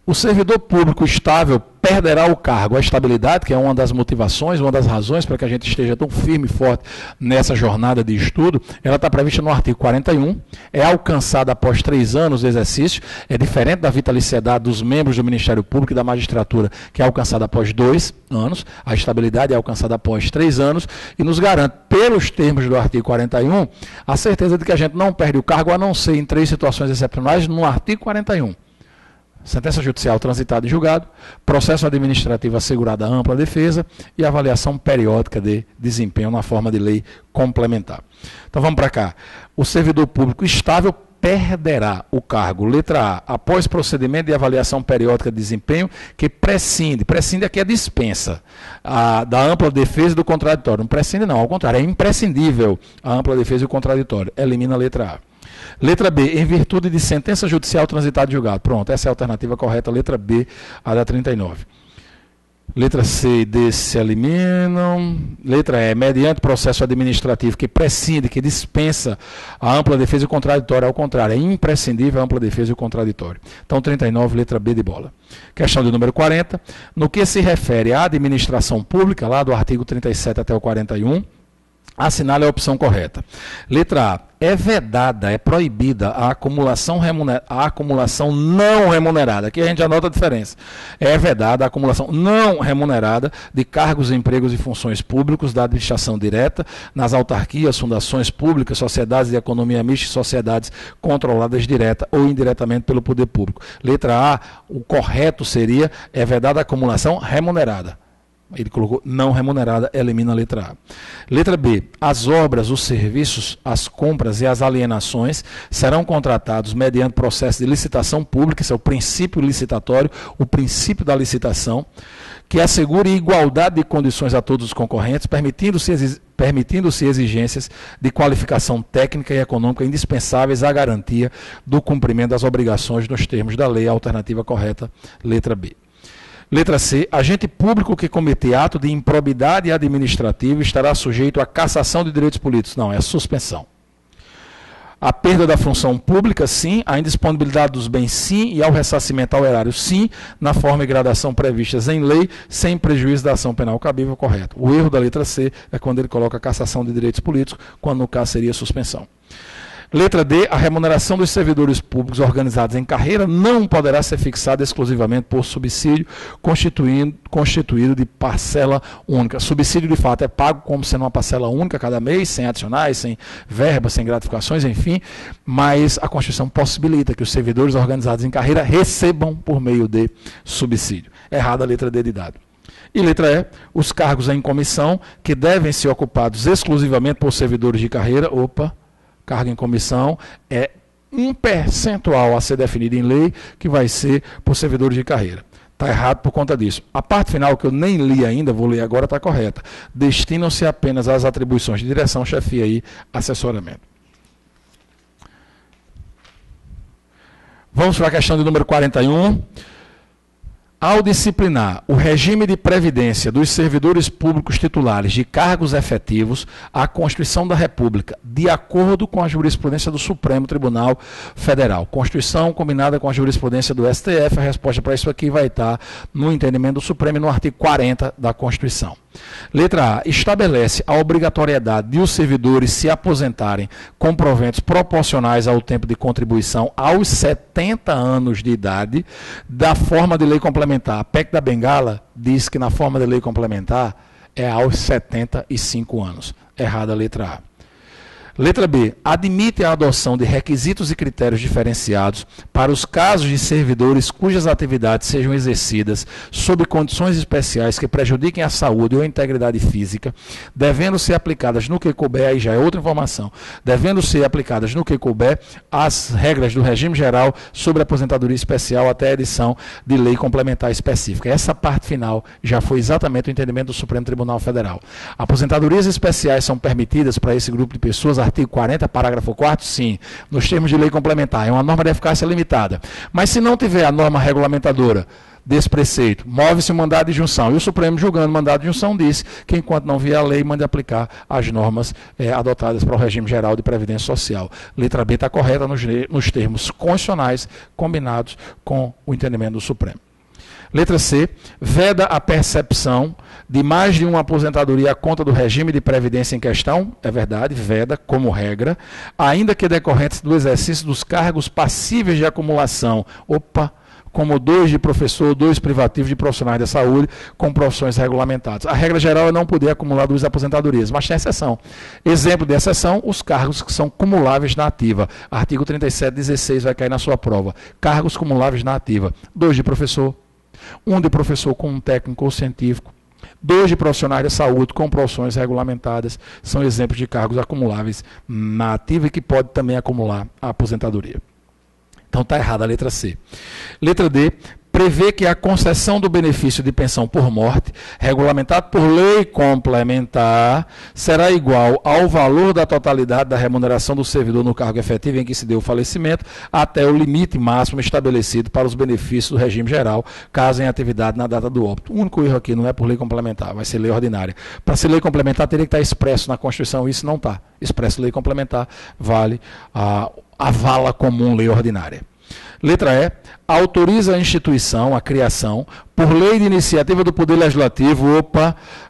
O servidor público estável perderá o cargo. A estabilidade, que é uma das motivações, uma das razões para que a gente esteja tão firme e forte nessa jornada de estudo, ela está prevista no artigo 41, é alcançada após 3 anos de exercício, é diferente da vitaliciedade dos membros do Ministério Público e da magistratura, que é alcançada após 2 anos, a estabilidade é alcançada após 3 anos, e nos garante, pelos termos do artigo 41, a certeza de que a gente não perde o cargo, a não ser em 3 situações excepcionais, no artigo 41. Sentença judicial transitada e julgado, processo administrativo assegurado a ampla defesa e avaliação periódica de desempenho na forma de lei complementar. Então vamos para cá. O servidor público estável perderá o cargo, letra A, após procedimento de avaliação periódica de desempenho que prescinde aqui é dispensa da ampla defesa e do contraditório. Não prescinde não, ao contrário, é imprescindível a ampla defesa e o contraditório. Elimina a letra A. Letra B, em virtude de sentença judicial transitada em julgado. Pronto, essa é a alternativa correta, letra B, a da 39. Letra C e D se eliminam. Letra E, mediante processo administrativo que prescinde, que dispensa a ampla defesa e o contraditório. Ao contrário, é imprescindível a ampla defesa e o contraditório. Então, 39, letra B de bola. Questão de número 40. No que se refere à administração pública, lá do artigo 37 até o 41, assinale a opção correta. Letra A. É vedada, é proibida a acumulação não remunerada. Aqui a gente anota a diferença. É vedada a acumulação não remunerada de cargos, empregos e funções públicos da administração direta nas autarquias, fundações públicas, sociedades de economia mista e sociedades controladas direta ou indiretamente pelo poder público. Letra A, o correto seria é vedada a acumulação remunerada. Ele colocou não remunerada, elimina a letra A. Letra B. As obras, os serviços, as compras e as alienações serão contratados mediante processo de licitação pública, esse é o princípio licitatório, o princípio da licitação, que assegure igualdade de condições a todos os concorrentes, permitindo-se exigências de qualificação técnica e econômica indispensáveis à garantia do cumprimento das obrigações nos termos da lei. A alternativa correta, letra B. Letra C. Agente público que cometer ato de improbidade administrativa estará sujeito à cassação de direitos políticos. Não, é a suspensão. A perda da função pública, sim. A indisponibilidade dos bens, sim. E ao ressarcimento ao erário, sim. Na forma e gradação previstas em lei, sem prejuízo da ação penal cabível, correto. O erro da letra C é quando ele coloca cassação de direitos políticos, quando no caso seria suspensão. Letra D, a remuneração dos servidores públicos organizados em carreira não poderá ser fixada exclusivamente por subsídio constituído de parcela única. Subsídio, de fato, é pago como sendo uma parcela única cada mês, sem adicionais, sem verbas, sem gratificações, enfim, mas a Constituição possibilita que os servidores organizados em carreira recebam por meio de subsídio. Errada a letra D de dado. E letra E, os cargos em comissão que devem ser ocupados exclusivamente por servidores de carreira, cargo em comissão é um percentual a ser definido em lei, que vai ser por servidores de carreira. Está errado por conta disso. A parte final, que eu nem li ainda, vou ler agora, está correta. Destinam-se apenas às atribuições de direção, chefia e assessoramento. Vamos para a questão de número 41. Ao disciplinar o regime de previdência dos servidores públicos titulares de cargos efetivos, a Constituição da República, de acordo com a jurisprudência do Supremo Tribunal Federal. Constituição combinada com a jurisprudência do STF, a resposta para isso aqui vai estar no entendimento do Supremo e no artigo 40 da Constituição. Letra A. Estabelece a obrigatoriedade de os servidores se aposentarem com proventos proporcionais ao tempo de contribuição aos 70 anos de idade, da forma de lei complementar. A PEC da Bengala diz que na forma de lei complementar é aos 75 anos. Errada a letra A. Letra B. Admite a adoção de requisitos e critérios diferenciados para os casos de servidores cujas atividades sejam exercidas sob condições especiais que prejudiquem a saúde ou a integridade física, devendo ser aplicadas no que couber, aí já é outra informação, devendo ser aplicadas no que couber as regras do regime geral sobre aposentadoria especial até a edição de lei complementar específica. Essa parte final já foi exatamente o entendimento do Supremo Tribunal Federal. Aposentadorias especiais são permitidas para esse grupo de pessoas, artigo 40, parágrafo 4º, sim, nos termos de lei complementar. É uma norma de eficácia limitada. Mas se não tiver a norma regulamentadora desse preceito, move-se o mandado de junção. E o Supremo, julgando o mandado de junção, disse que enquanto não vier a lei, mande aplicar as normas adotadas para o regime geral de previdência social. Letra B está correta nos termos constitucionais combinados com o entendimento do Supremo. Letra C, veda a percepção de mais de uma aposentadoria à conta do regime de previdência em questão, é verdade, veda como regra, ainda que decorrentes do exercício dos cargos passíveis de acumulação, como 2 de professor, 2 privativos de profissionais da saúde, com profissões regulamentadas. A regra geral é não poder acumular 2 aposentadorias, mas tem exceção. Exemplo de exceção, os cargos que são cumuláveis na ativa. Artigo 37.16 vai cair na sua prova. Cargos cumuláveis na ativa. 2 de professor, 1 de professor com um técnico ou científico, 2 de profissionais de saúde com profissões regulamentadas, são exemplos de cargos acumuláveis na ativa e que pode também acumular a aposentadoria. Então está errada a letra C. Letra D, prevê que a concessão do benefício de pensão por morte, regulamentado por lei complementar, será igual ao valor da totalidade da remuneração do servidor no cargo efetivo em que se deu o falecimento, até o limite máximo estabelecido para os benefícios do regime geral, caso em atividade na data do óbito. O único erro aqui não é por lei complementar, vai ser lei ordinária. Para ser lei complementar, teria que estar expresso na Constituição, isso não está. Expresso lei complementar, vale a vala comum lei ordinária. Letra E, autoriza a instituição, a criação, por lei de iniciativa do Poder Legislativo,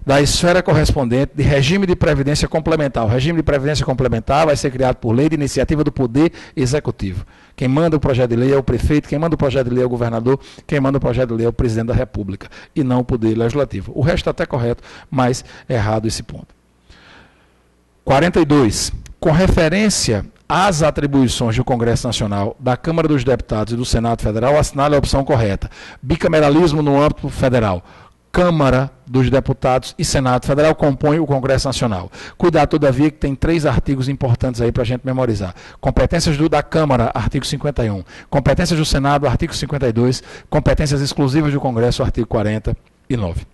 da esfera correspondente, de regime de previdência complementar. O regime de previdência complementar vai ser criado por lei de iniciativa do Poder Executivo. Quem manda o projeto de lei é o prefeito, quem manda o projeto de lei é o governador, quem manda o projeto de lei é o presidente da República, e não o Poder Legislativo. O resto está até correto, mas errado esse ponto. 42. Com referência às atribuições do Congresso Nacional, da Câmara dos Deputados e do Senado Federal, assinale a opção correta. Bicameralismo no âmbito federal. Câmara dos Deputados e Senado Federal compõem o Congresso Nacional. Cuidado, todavia, que tem 3 artigos importantes aí para a gente memorizar. Competências da Câmara, artigo 51. Competências do Senado, artigo 52. Competências exclusivas do Congresso, artigo 49.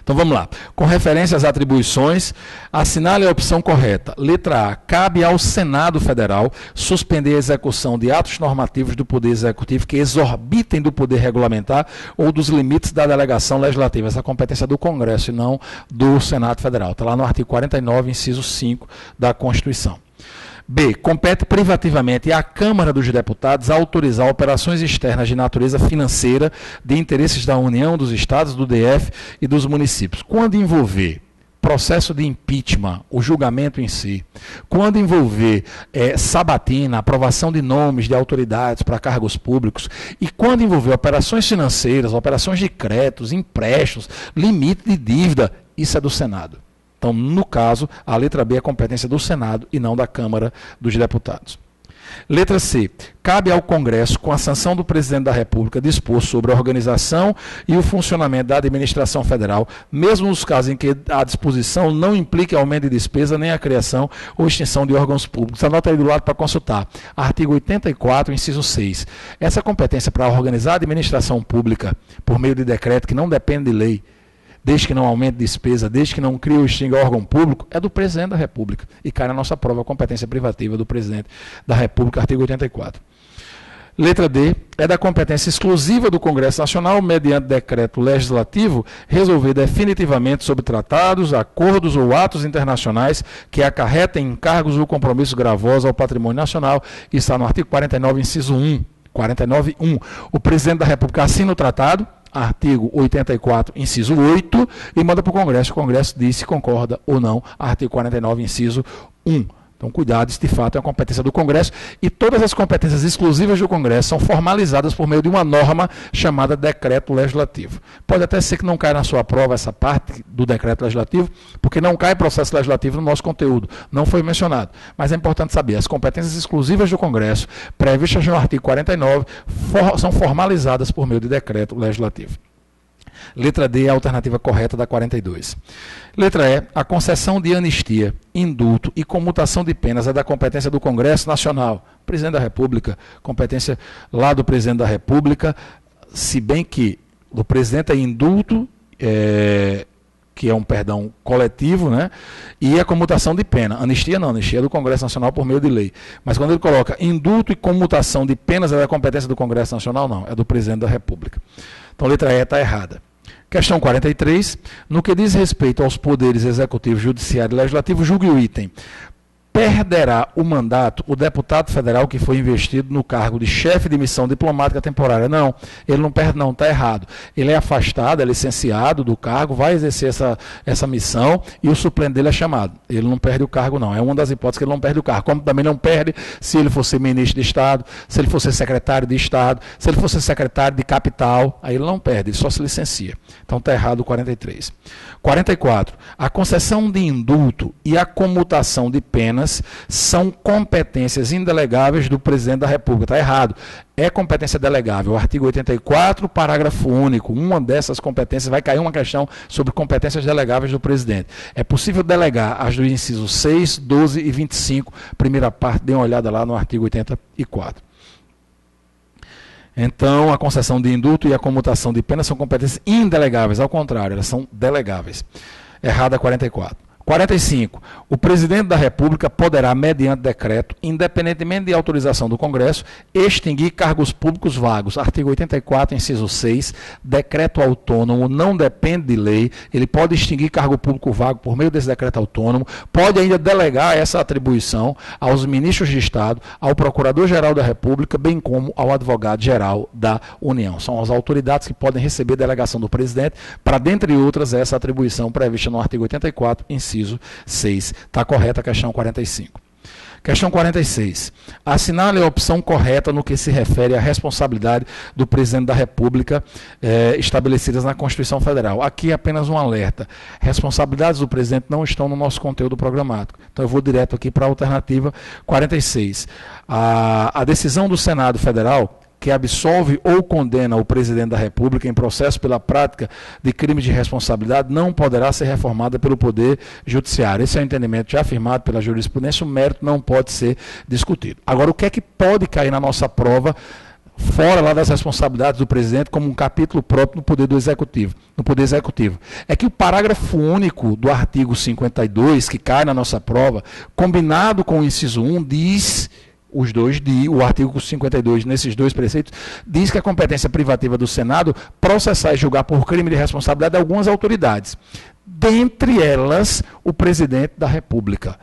Então vamos lá. Com referência às atribuições, assinale a opção correta. Letra A. Cabe ao Senado Federal suspender a execução de atos normativos do Poder Executivo que exorbitem do poder regulamentar ou dos limites da delegação legislativa. Essa competência é do Congresso e não do Senado Federal. Está lá no artigo 49, inciso 5 da Constituição. B. Compete privativamente à Câmara dos Deputados autorizar operações externas de natureza financeira de interesses da União, dos Estados, do DF e dos municípios. Quando envolver processo de impeachment, o julgamento em si, quando envolver sabatina, aprovação de nomes de autoridades para cargos públicos, e quando envolver operações financeiras, operações de créditos, empréstimos, limite de dívida, isso é do Senado. Então, no caso, a letra B é competência do Senado e não da Câmara dos Deputados. Letra C. Cabe ao Congresso, com a sanção do Presidente da República, dispor sobre a organização e o funcionamento da administração federal, mesmo nos casos em que a disposição não implique aumento de despesa, nem a criação ou extinção de órgãos públicos. Anota aí do lado para consultar. Artigo 84, inciso 6. Essa competência para organizar a administração pública por meio de decreto que não depende de lei, desde que não aumente despesa, desde que não crie ou extinga órgão público, é do Presidente da República. E cai na nossa prova a competência privativa do Presidente da República, artigo 84. Letra D, é da competência exclusiva do Congresso Nacional, mediante decreto legislativo, resolver definitivamente sobre tratados, acordos ou atos internacionais que acarretem encargos ou compromissos gravosos ao patrimônio nacional. Isso está no artigo 49, inciso 1. 49.1. O Presidente da República assina o tratado, artigo 84, inciso 8, e manda para o Congresso. O Congresso diz se concorda ou não, artigo 49, inciso 1. Então, cuidado, isso de fato é uma competência do Congresso, e todas as competências exclusivas do Congresso são formalizadas por meio de uma norma chamada decreto legislativo. Pode até ser que não caia na sua prova essa parte do decreto legislativo, porque não cai processo legislativo no nosso conteúdo, não foi mencionado. Mas é importante saber, as competências exclusivas do Congresso, previstas no artigo 49, são formalizadas por meio de decreto legislativo. Letra D é a alternativa correta da 42. Letra E, a concessão de anistia, indulto e comutação de penas é da competência do Congresso Nacional. Presidente da República, competência lá do Presidente da República, se bem que do Presidente é indulto, que é um perdão coletivo, né? E a comutação de pena. Anistia não, anistia é do Congresso Nacional por meio de lei. Mas quando ele coloca indulto e comutação de penas é da competência do Congresso Nacional, não, é do Presidente da República. Então, letra E está errada. Questão 43. No que diz respeito aos poderes executivo, judiciário e legislativo, julgue o item. Perderá o mandato o deputado federal que foi investido no cargo de chefe de missão diplomática temporária. Não, ele não perde, não, está errado. Ele é afastado, é licenciado do cargo, vai exercer essa missão e o suplente dele é chamado. Ele não perde o cargo, não. É uma das hipóteses que ele não perde o cargo. Como também não perde se ele for ser ministro de Estado, se ele for ser secretário de Estado, se ele for ser secretário de capital, aí ele não perde, ele só se licencia. Então está errado o 43. 44. A concessão de indulto e a comutação de pena apenas são competências indelegáveis do presidente da República. Está errado. É competência delegável. O artigo 84, parágrafo único. Uma dessas competências vai cair uma questão sobre competências delegáveis do presidente. É possível delegar as do inciso 6, 12 e 25. Primeira parte, dê uma olhada lá no artigo 84. Então, a concessão de indulto e a comutação de pena são competências indelegáveis, ao contrário, elas são delegáveis. Errada 44. 45. O presidente da República poderá, mediante decreto, independentemente de autorização do Congresso, extinguir cargos públicos vagos. Artigo 84, inciso 6. Decreto autônomo não depende de lei. Ele pode extinguir cargo público vago por meio desse decreto autônomo. Pode ainda delegar essa atribuição aos ministros de Estado, ao Procurador-Geral da República, bem como ao Advogado-Geral da União. São as autoridades que podem receber delegação do presidente para, dentre outras, essa atribuição prevista no artigo 84, inciso 6. Está correta a questão 45. Questão 46. Assinale a opção correta no que se refere à responsabilidade do presidente da República estabelecidas na Constituição Federal. Aqui apenas um alerta. Responsabilidades do presidente não estão no nosso conteúdo programático. Então eu vou direto aqui para a alternativa 46. A decisão do Senado Federal que absolve ou condena o presidente da República em processo pela prática de crime de responsabilidade não poderá ser reformada pelo Poder Judiciário. Esse é o entendimento já afirmado pela jurisprudência, o mérito não pode ser discutido. Agora, o que é que pode cair na nossa prova, fora lá das responsabilidades do presidente, como um capítulo próprio no Poder Executivo? É que o parágrafo único do artigo 52, que cai na nossa prova, combinado com o inciso 1, diz... o artigo 52, nesses dois preceitos, diz que a competência privativa do Senado processar e julgar por crime de responsabilidade algumas autoridades. Dentre elas, o presidente da República.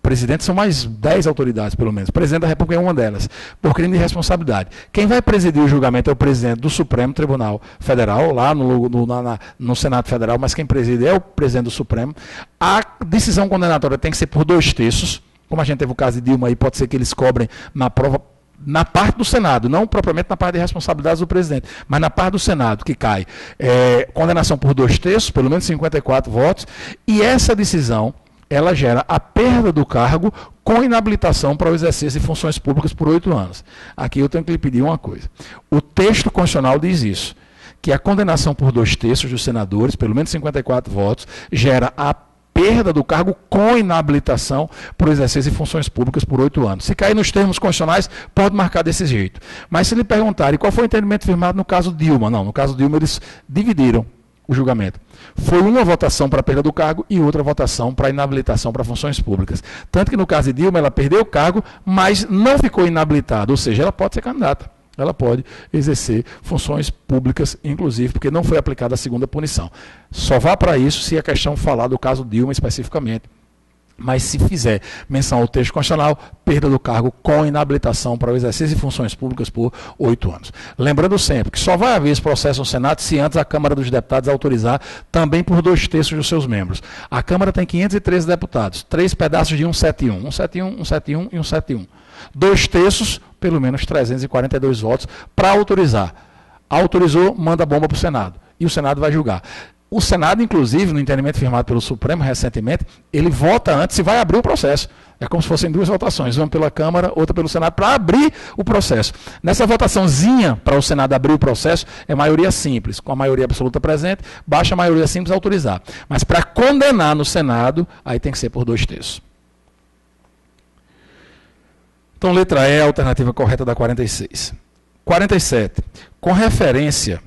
Presidente são mais 10 autoridades, pelo menos. O presidente da República é uma delas, por crime de responsabilidade. Quem vai presidir o julgamento é o presidente do Supremo Tribunal Federal, lá no Senado Federal, mas quem preside é o presidente do Supremo. A decisão condenatória tem que ser por 2/3. Como a gente teve o caso de Dilma aí, pode ser que eles cobrem na prova, na parte do Senado, não propriamente na parte de responsabilidades do presidente, mas na parte do Senado, que cai condenação por 2/3, pelo menos 54 votos, e essa decisão, ela gera a perda do cargo com inabilitação para o exercício de funções públicas por 8 anos. Aqui eu tenho que lhe pedir uma coisa. O texto constitucional diz isso, que a condenação por 2/3 dos senadores, pelo menos 54 votos, gera a perda do cargo com inabilitação por exercício de funções públicas por 8 anos. Se cair nos termos constitucionais, pode marcar desse jeito. Mas se lhe perguntarem qual foi o entendimento firmado no caso Dilma, não, no caso Dilma eles dividiram o julgamento. Foi uma votação para a perda do cargo e outra votação para inabilitação para funções públicas. Tanto que no caso de Dilma, ela perdeu o cargo, mas não ficou inabilitada, ou seja, ela pode ser candidata. Ela pode exercer funções públicas, inclusive, porque não foi aplicada a segunda punição. Só vá para isso se a questão falar do caso Dilma especificamente. Mas se fizer menção ao texto constitucional, perda do cargo com inabilitação para o exercício de funções públicas por 8 anos. Lembrando sempre que só vai haver esse processo no Senado se antes a Câmara dos Deputados autorizar também por 2/3 dos seus membros. A Câmara tem 513 deputados, 3 pedaços de 171, 171, 171 e 171. 2/3, pelo menos 342 votos para autorizar. Autorizou, manda a bomba para o Senado. E o Senado vai julgar. O Senado, inclusive, no entendimento firmado pelo Supremo recentemente, ele vota antes se vai abrir o processo. É como se fossem 2 votações, uma pela Câmara, outra pelo Senado, para abrir o processo. Nessa votaçãozinha para o Senado abrir o processo, é maioria simples, com a maioria absoluta presente, baixa a maioria simples autorizar. Mas para condenar no Senado, aí tem que ser por 2/3. Então, letra E, a alternativa correta da 46. 47. Com referência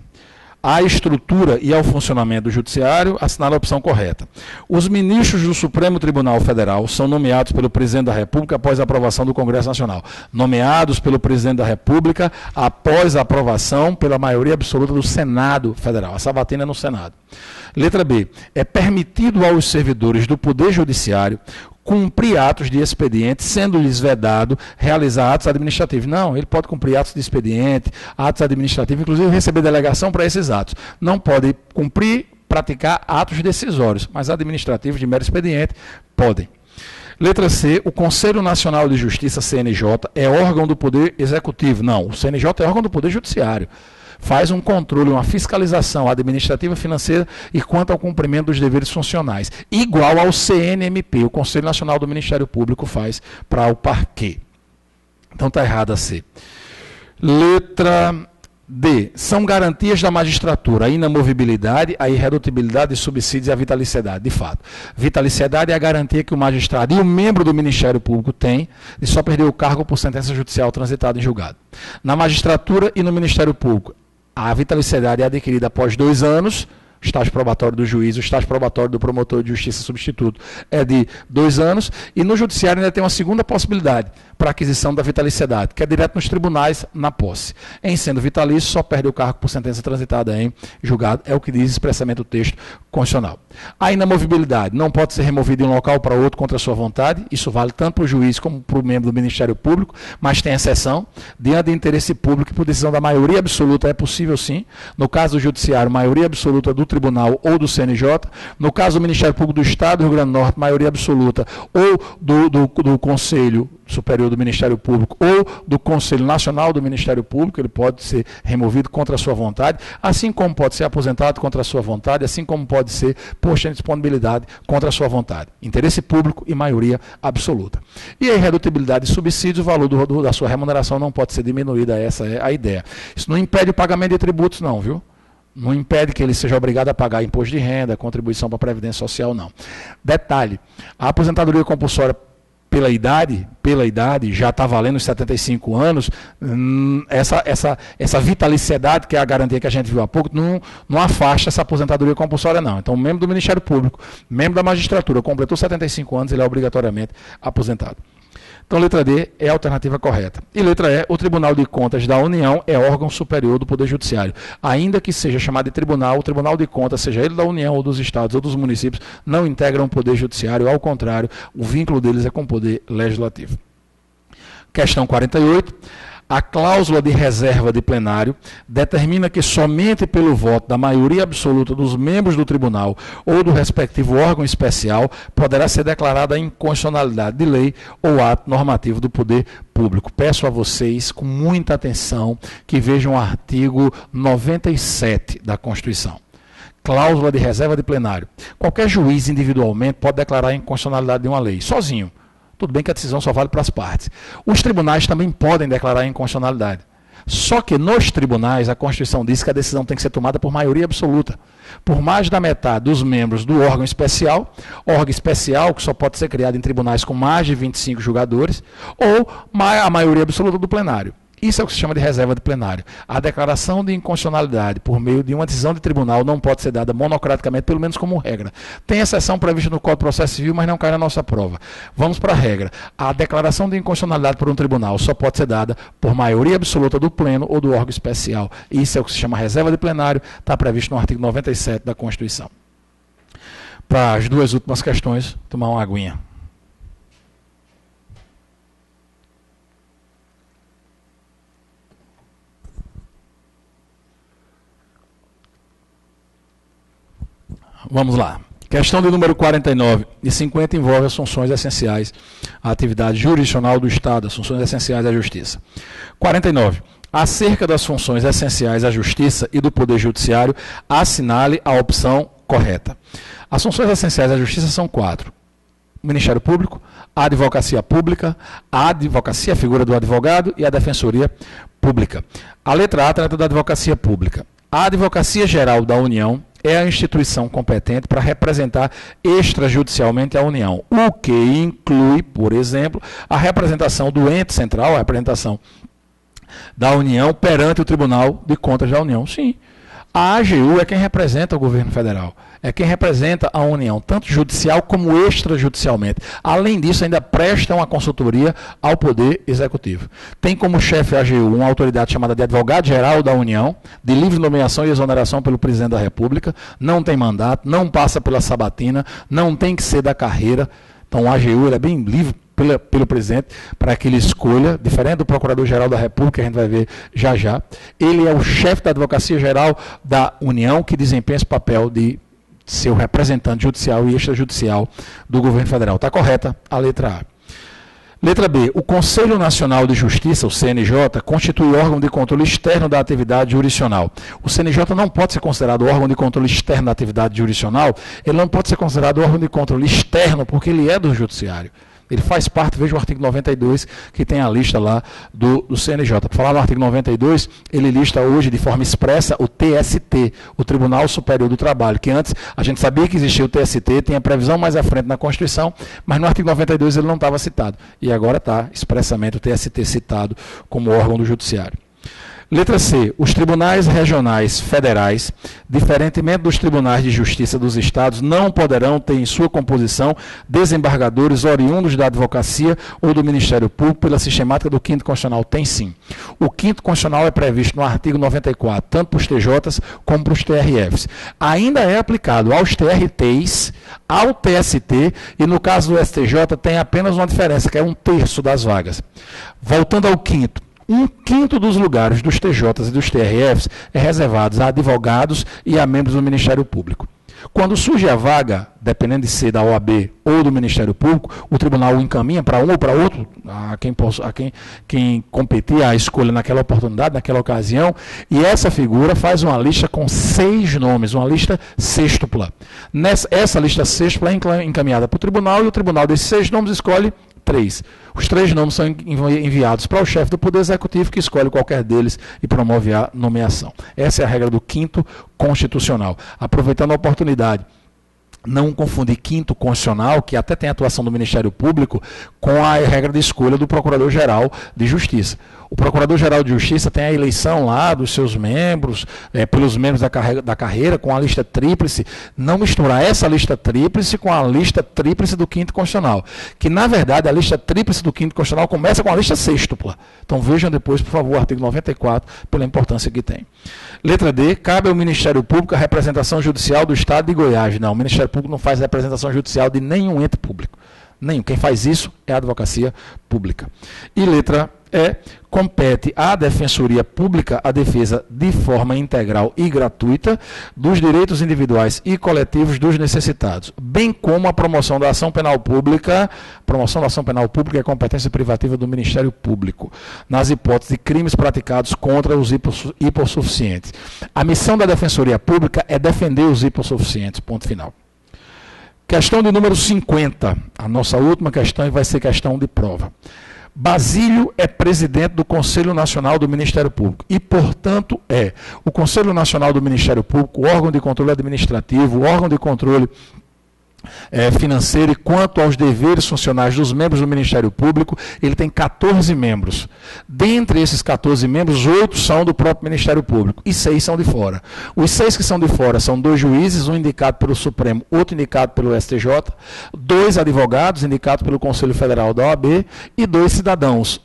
à estrutura e ao funcionamento do Judiciário, assinala a opção correta. Os ministros do Supremo Tribunal Federal são nomeados pelo Presidente da República após a aprovação do Congresso Nacional. Nomeados pelo Presidente da República após a aprovação pela maioria absoluta do Senado Federal. A sabatina é no Senado. Letra B. É permitido aos servidores do Poder Judiciário cumprir atos de expediente, sendo-lhes vedado realizar atos administrativos. Não, ele pode cumprir atos de expediente, atos administrativos, inclusive receber delegação para esses atos. Não pode cumprir, praticar atos decisórios, mas administrativos de mero expediente podem. Letra C, o Conselho Nacional de Justiça, CNJ, é órgão do Poder Executivo. Não, o CNJ é órgão do Poder Judiciário. faz um controle, uma fiscalização administrativa, financeira e quanto ao cumprimento dos deveres funcionais, igual ao CNMP, o Conselho Nacional do Ministério Público faz para o parquê. Então está errado a C. Letra D. São garantias da magistratura a inamovibilidade, a irredutibilidade de subsídios e a vitaliciedade. De fato, vitaliciedade é a garantia que o magistrado e o membro do Ministério Público têm de só perder o cargo por sentença judicial transitada em julgado. Na magistratura e no Ministério Público, a vitaliciedade é adquirida após 2 anos, o estágio probatório do juiz, o estágio probatório do promotor de justiça substituto é de 2 anos, e no judiciário ainda tem uma segunda possibilidade para aquisição da vitaliciedade, que é direto nos tribunais, na posse. Em sendo vitalício, só perde o cargo por sentença transitada em julgado, é o que diz expressamente o texto constitucional. A inamovibilidade não pode ser removida de um local para outro contra a sua vontade, isso vale tanto para o juiz como para o membro do Ministério Público, mas tem exceção, diante de interesse público e por decisão da maioria absoluta é possível sim, no caso do judiciário, maioria absoluta do tribunal ou do CNJ, no caso do Ministério Público do Estado do Rio Grande do Norte, maioria absoluta, ou do Conselho Superior do Ministério Público ou do Conselho Nacional do Ministério Público, ele pode ser removido contra a sua vontade, assim como pode ser aposentado contra a sua vontade, assim como pode ser posto em disponibilidade contra a sua vontade. Interesse público e maioria absoluta. E a irredutibilidade de subsídios, o valor da sua remuneração não pode ser diminuída, essa é a ideia. Isso não impede o pagamento de tributos não, viu? Não impede que ele seja obrigado a pagar imposto de renda, contribuição para a Previdência Social, não. Detalhe, a aposentadoria compulsória pela idade, já está valendo os 75 anos, essa vitaliciedade, que é a garantia que a gente viu há pouco, não afasta essa aposentadoria compulsória, não. Então, o membro do Ministério Público, membro da magistratura, completou 75 anos, ele é obrigatoriamente aposentado. Então, letra D é a alternativa correta. E letra E, o Tribunal de Contas da União é órgão superior do Poder Judiciário. Ainda que seja chamado de tribunal, o Tribunal de Contas, seja ele da União ou dos Estados ou dos municípios, não integram o Poder Judiciário, ao contrário, o vínculo deles é com o Poder Legislativo. Questão 48. A cláusula de reserva de plenário determina que somente pelo voto da maioria absoluta dos membros do tribunal ou do respectivo órgão especial poderá ser declarada a inconstitucionalidade de lei ou ato normativo do poder público. Peço a vocês, com muita atenção, que vejam o artigo 97 da Constituição. Cláusula de reserva de plenário. Qualquer juiz individualmente pode declarar a inconstitucionalidade de uma lei, sozinho. Tudo bem que a decisão só vale para as partes. Os tribunais também podem declarar a inconstitucionalidade. Só que nos tribunais, a Constituição diz que a decisão tem que ser tomada por maioria absoluta. Por mais da metade dos membros do órgão especial que só pode ser criado em tribunais com mais de 25 julgadores, ou a maioria absoluta do plenário. Isso é o que se chama de reserva de plenário. A declaração de inconstitucionalidade por meio de uma decisão de tribunal não pode ser dada monocraticamente, pelo menos como regra. Tem exceção prevista no Código de Processo Civil, mas não cai na nossa prova. Vamos para a regra. A declaração de inconstitucionalidade por um tribunal só pode ser dada por maioria absoluta do pleno ou do órgão especial. Isso é o que se chama reserva de plenário, está previsto no artigo 97 da Constituição. Para as duas últimas questões, tomar uma aguinha. Vamos lá. Questão de número 49 e 50 envolve as funções essenciais à atividade jurisdicional do Estado, as funções essenciais à Justiça. 49. Acerca das funções essenciais à Justiça e do Poder Judiciário, assinale a opção correta. As funções essenciais à Justiça são 4. O Ministério Público, a Advocacia Pública, a Advocacia, a figura do advogado, e a Defensoria Pública. A letra A trata da Advocacia Pública. A Advocacia Geral da União é a instituição competente para representar extrajudicialmente a União, o que inclui, por exemplo, a representação do ente central, a representação da União perante o Tribunal de Contas da União. Sim, a AGU é quem representa o governo federal, é quem representa a União, tanto judicial como extrajudicialmente. Além disso, ainda presta uma consultoria ao Poder Executivo. Tem como chefe a AGU uma autoridade chamada de Advogado-Geral da União, de livre nomeação e exoneração pelo Presidente da República, não tem mandato, não passa pela sabatina, não tem que ser da carreira. Então, o AGU ele é bem livre pelo presidente para que ele escolha, diferente do Procurador-Geral da República, que a gente vai ver já já. Ele é o chefe da Advocacia Geral da União, que desempenha esse papel de ser o representante judicial e extrajudicial do governo federal. Está correta a letra A. Letra B. O Conselho Nacional de Justiça, o CNJ, constitui órgão de controle externo da atividade jurisdicional. O CNJ não pode ser considerado órgão de controle externo da atividade jurisdicional, ele não pode ser considerado órgão de controle externo, porque ele é do Judiciário. Ele faz parte, veja o artigo 92, que tem a lista lá do CNJ. Para falar no artigo 92, ele lista hoje de forma expressa o TST, o Tribunal Superior do Trabalho, que antes a gente sabia que existia o TST, tem a previsão mais à frente na Constituição, mas no artigo 92 ele não estava citado. E agora está expressamente o TST citado como órgão do Judiciário. Letra C. Os tribunais regionais federais, diferentemente dos tribunais de justiça dos estados, não poderão ter em sua composição desembargadores oriundos da advocacia ou do Ministério Público pela sistemática do 5º Constitucional. Tem sim. O 5º Constitucional é previsto no artigo 94, tanto para os TJs como para os TRFs. Ainda é aplicado aos TRTs, ao TST e no caso do STJ tem apenas uma diferença, que é 1/3 das vagas. Voltando ao 5º. 1/5 dos lugares dos TJs e dos TRFs é reservados a advogados e a membros do Ministério Público. Quando surge a vaga, dependendo de ser da OAB ou do Ministério Público, o tribunal encaminha para um ou para outro, quem competir a escolha naquela oportunidade, naquela ocasião, e essa figura faz uma lista com 6 nomes, uma lista sextupla. Essa lista sextupla é encaminhada para o tribunal e o tribunal desses 6 nomes escolhe 3. Os 3 nomes são enviados para o chefe do Poder Executivo, que escolhe qualquer deles e promove a nomeação. Essa é a regra do 5º Constitucional. Aproveitando a oportunidade, não confundir 5º Constitucional, que até tem a atuação do Ministério Público, com a regra de escolha do Procurador-Geral de Justiça. O Procurador-Geral de Justiça tem a eleição lá dos seus membros, pelos membros da carreira, com a lista tríplice. Não misturar essa lista tríplice com a lista tríplice do 5º Constitucional. Que, na verdade, a lista tríplice do 5º Constitucional começa com a lista sextupla. Então vejam depois, por favor, o artigo 94, pela importância que tem. Letra D. Cabe ao Ministério Público a representação judicial do Estado de Goiás. Não, o Ministério Público não faz representação judicial de nenhum ente público. Nenhum. Quem faz isso é a Advocacia Pública. E letra E. Compete à Defensoria Pública a defesa de forma integral e gratuita dos direitos individuais e coletivos dos necessitados, bem como a promoção da ação penal pública. Promoção da ação penal pública é competência privativa do Ministério Público, nas hipóteses de crimes praticados contra os hipossuficientes. A missão da Defensoria Pública é defender os hipossuficientes, ponto final. Questão de número 50, a nossa última questão, e vai ser questão de prova. Basílio é presidente do Conselho Nacional do Ministério Público e, portanto, o Conselho Nacional do Ministério Público, o órgão de controle administrativo, o órgão de controle financeiro, e quanto aos deveres funcionais dos membros do Ministério Público, ele tem 14 membros. Dentre esses 14 membros, 8 são do próprio Ministério Público e 6 são de fora. Os 6 que são de fora são 2 juízes, um indicado pelo Supremo, outro indicado pelo STJ, 2 advogados indicados pelo Conselho Federal da OAB e 2 cidadãos.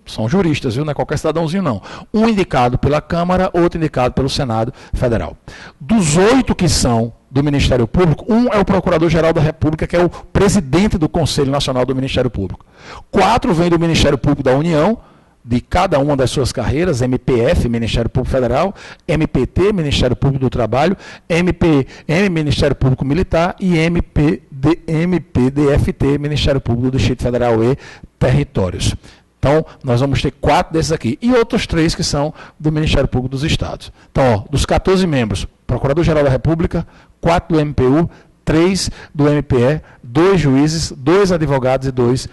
São juristas, viu? Não é qualquer cidadãozinho, não. Um indicado pela Câmara, outro indicado pelo Senado Federal. Dos 8 que são do Ministério Público, um é o Procurador-Geral da República, que é o presidente do Conselho Nacional do Ministério Público. 4 vêm do Ministério Público da União, de cada uma das suas carreiras, MPF, Ministério Público Federal, MPT, Ministério Público do Trabalho, MPM, Ministério Público Militar, e MPDFT, Ministério Público do Distrito Federal e Territórios. Então, nós vamos ter 4 desses aqui. E outros 3 que são do Ministério Público dos Estados. Então, dos 14 membros, Procurador-Geral da República, 4 do MPU, 3 do MPE, 2 juízes, 2 advogados e 2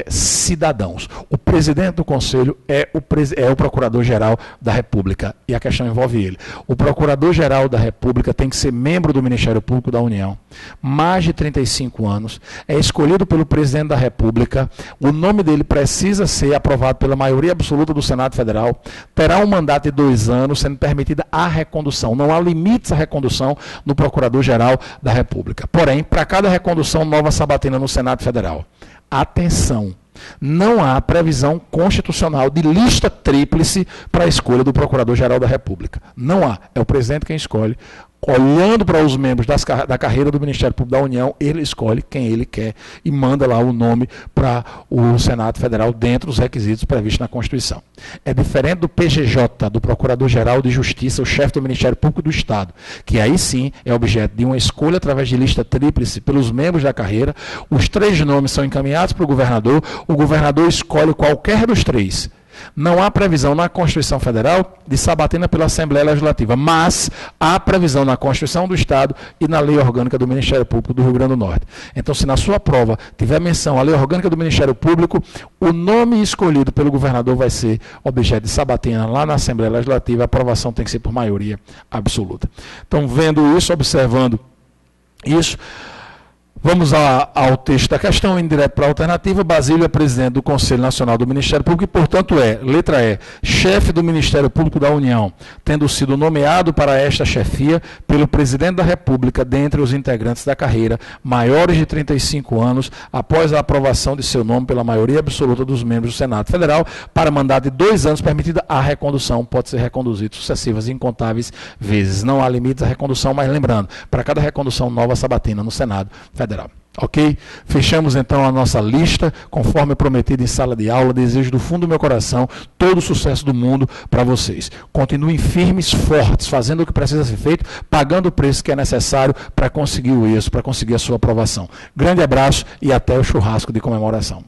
cidadãos. O presidente do Conselho é o Procurador-Geral da República, e a questão envolve ele. O Procurador-Geral da República tem que ser membro do Ministério Público da União, mais de 35 anos, é escolhido pelo presidente da República, o nome dele precisa ser aprovado pela maioria absoluta do Senado Federal, terá um mandato de 2 anos, sendo permitida a recondução. Não há limites à recondução no Procurador-Geral da República. Porém, para cada recondução, nova sabatina no Senado Federal. Atenção, não há previsão constitucional de lista tríplice para a escolha do Procurador-Geral da República. Não há. É o presidente quem escolhe olhando para os membros da carreira do Ministério Público da União, ele escolhe quem ele quer e manda lá o nome para o Senado Federal dentro dos requisitos previstos na Constituição. É diferente do PGJ, do Procurador-Geral de Justiça, o chefe do Ministério Público do Estado, que aí sim é objeto de uma escolha através de lista tríplice pelos membros da carreira. Os 3 nomes são encaminhados para o governador escolhe qualquer dos 3. Não há previsão na Constituição Federal de sabatina pela Assembleia Legislativa, mas há previsão na Constituição do Estado e na Lei Orgânica do Ministério Público do Rio Grande do Norte. Então, se na sua prova tiver menção à Lei Orgânica do Ministério Público, o nome escolhido pelo governador vai ser objeto de sabatina lá na Assembleia Legislativa. A aprovação tem que ser por maioria absoluta. Então, vendo isso, observando isso, vamos ao texto da questão, indo direto para a alternativa. Basílio é presidente do Conselho Nacional do Ministério Público e, portanto, letra E, chefe do Ministério Público da União, tendo sido nomeado para esta chefia pelo presidente da República, dentre os integrantes da carreira, maiores de 35 anos, após a aprovação de seu nome pela maioria absoluta dos membros do Senado Federal, para mandato de 2 anos, permitida a recondução, pode ser reconduzido sucessivas e incontáveis vezes. Não há limites à recondução, mas lembrando, para cada recondução, nova sabatina no Senado Federal. Ok? Fechamos então a nossa lista, conforme prometido em sala de aula. Desejo do fundo do meu coração todo o sucesso do mundo para vocês. Continuem firmes, fortes, fazendo o que precisa ser feito, pagando o preço que é necessário para conseguir o êxito, para conseguir a sua aprovação. Grande abraço e até o churrasco de comemoração.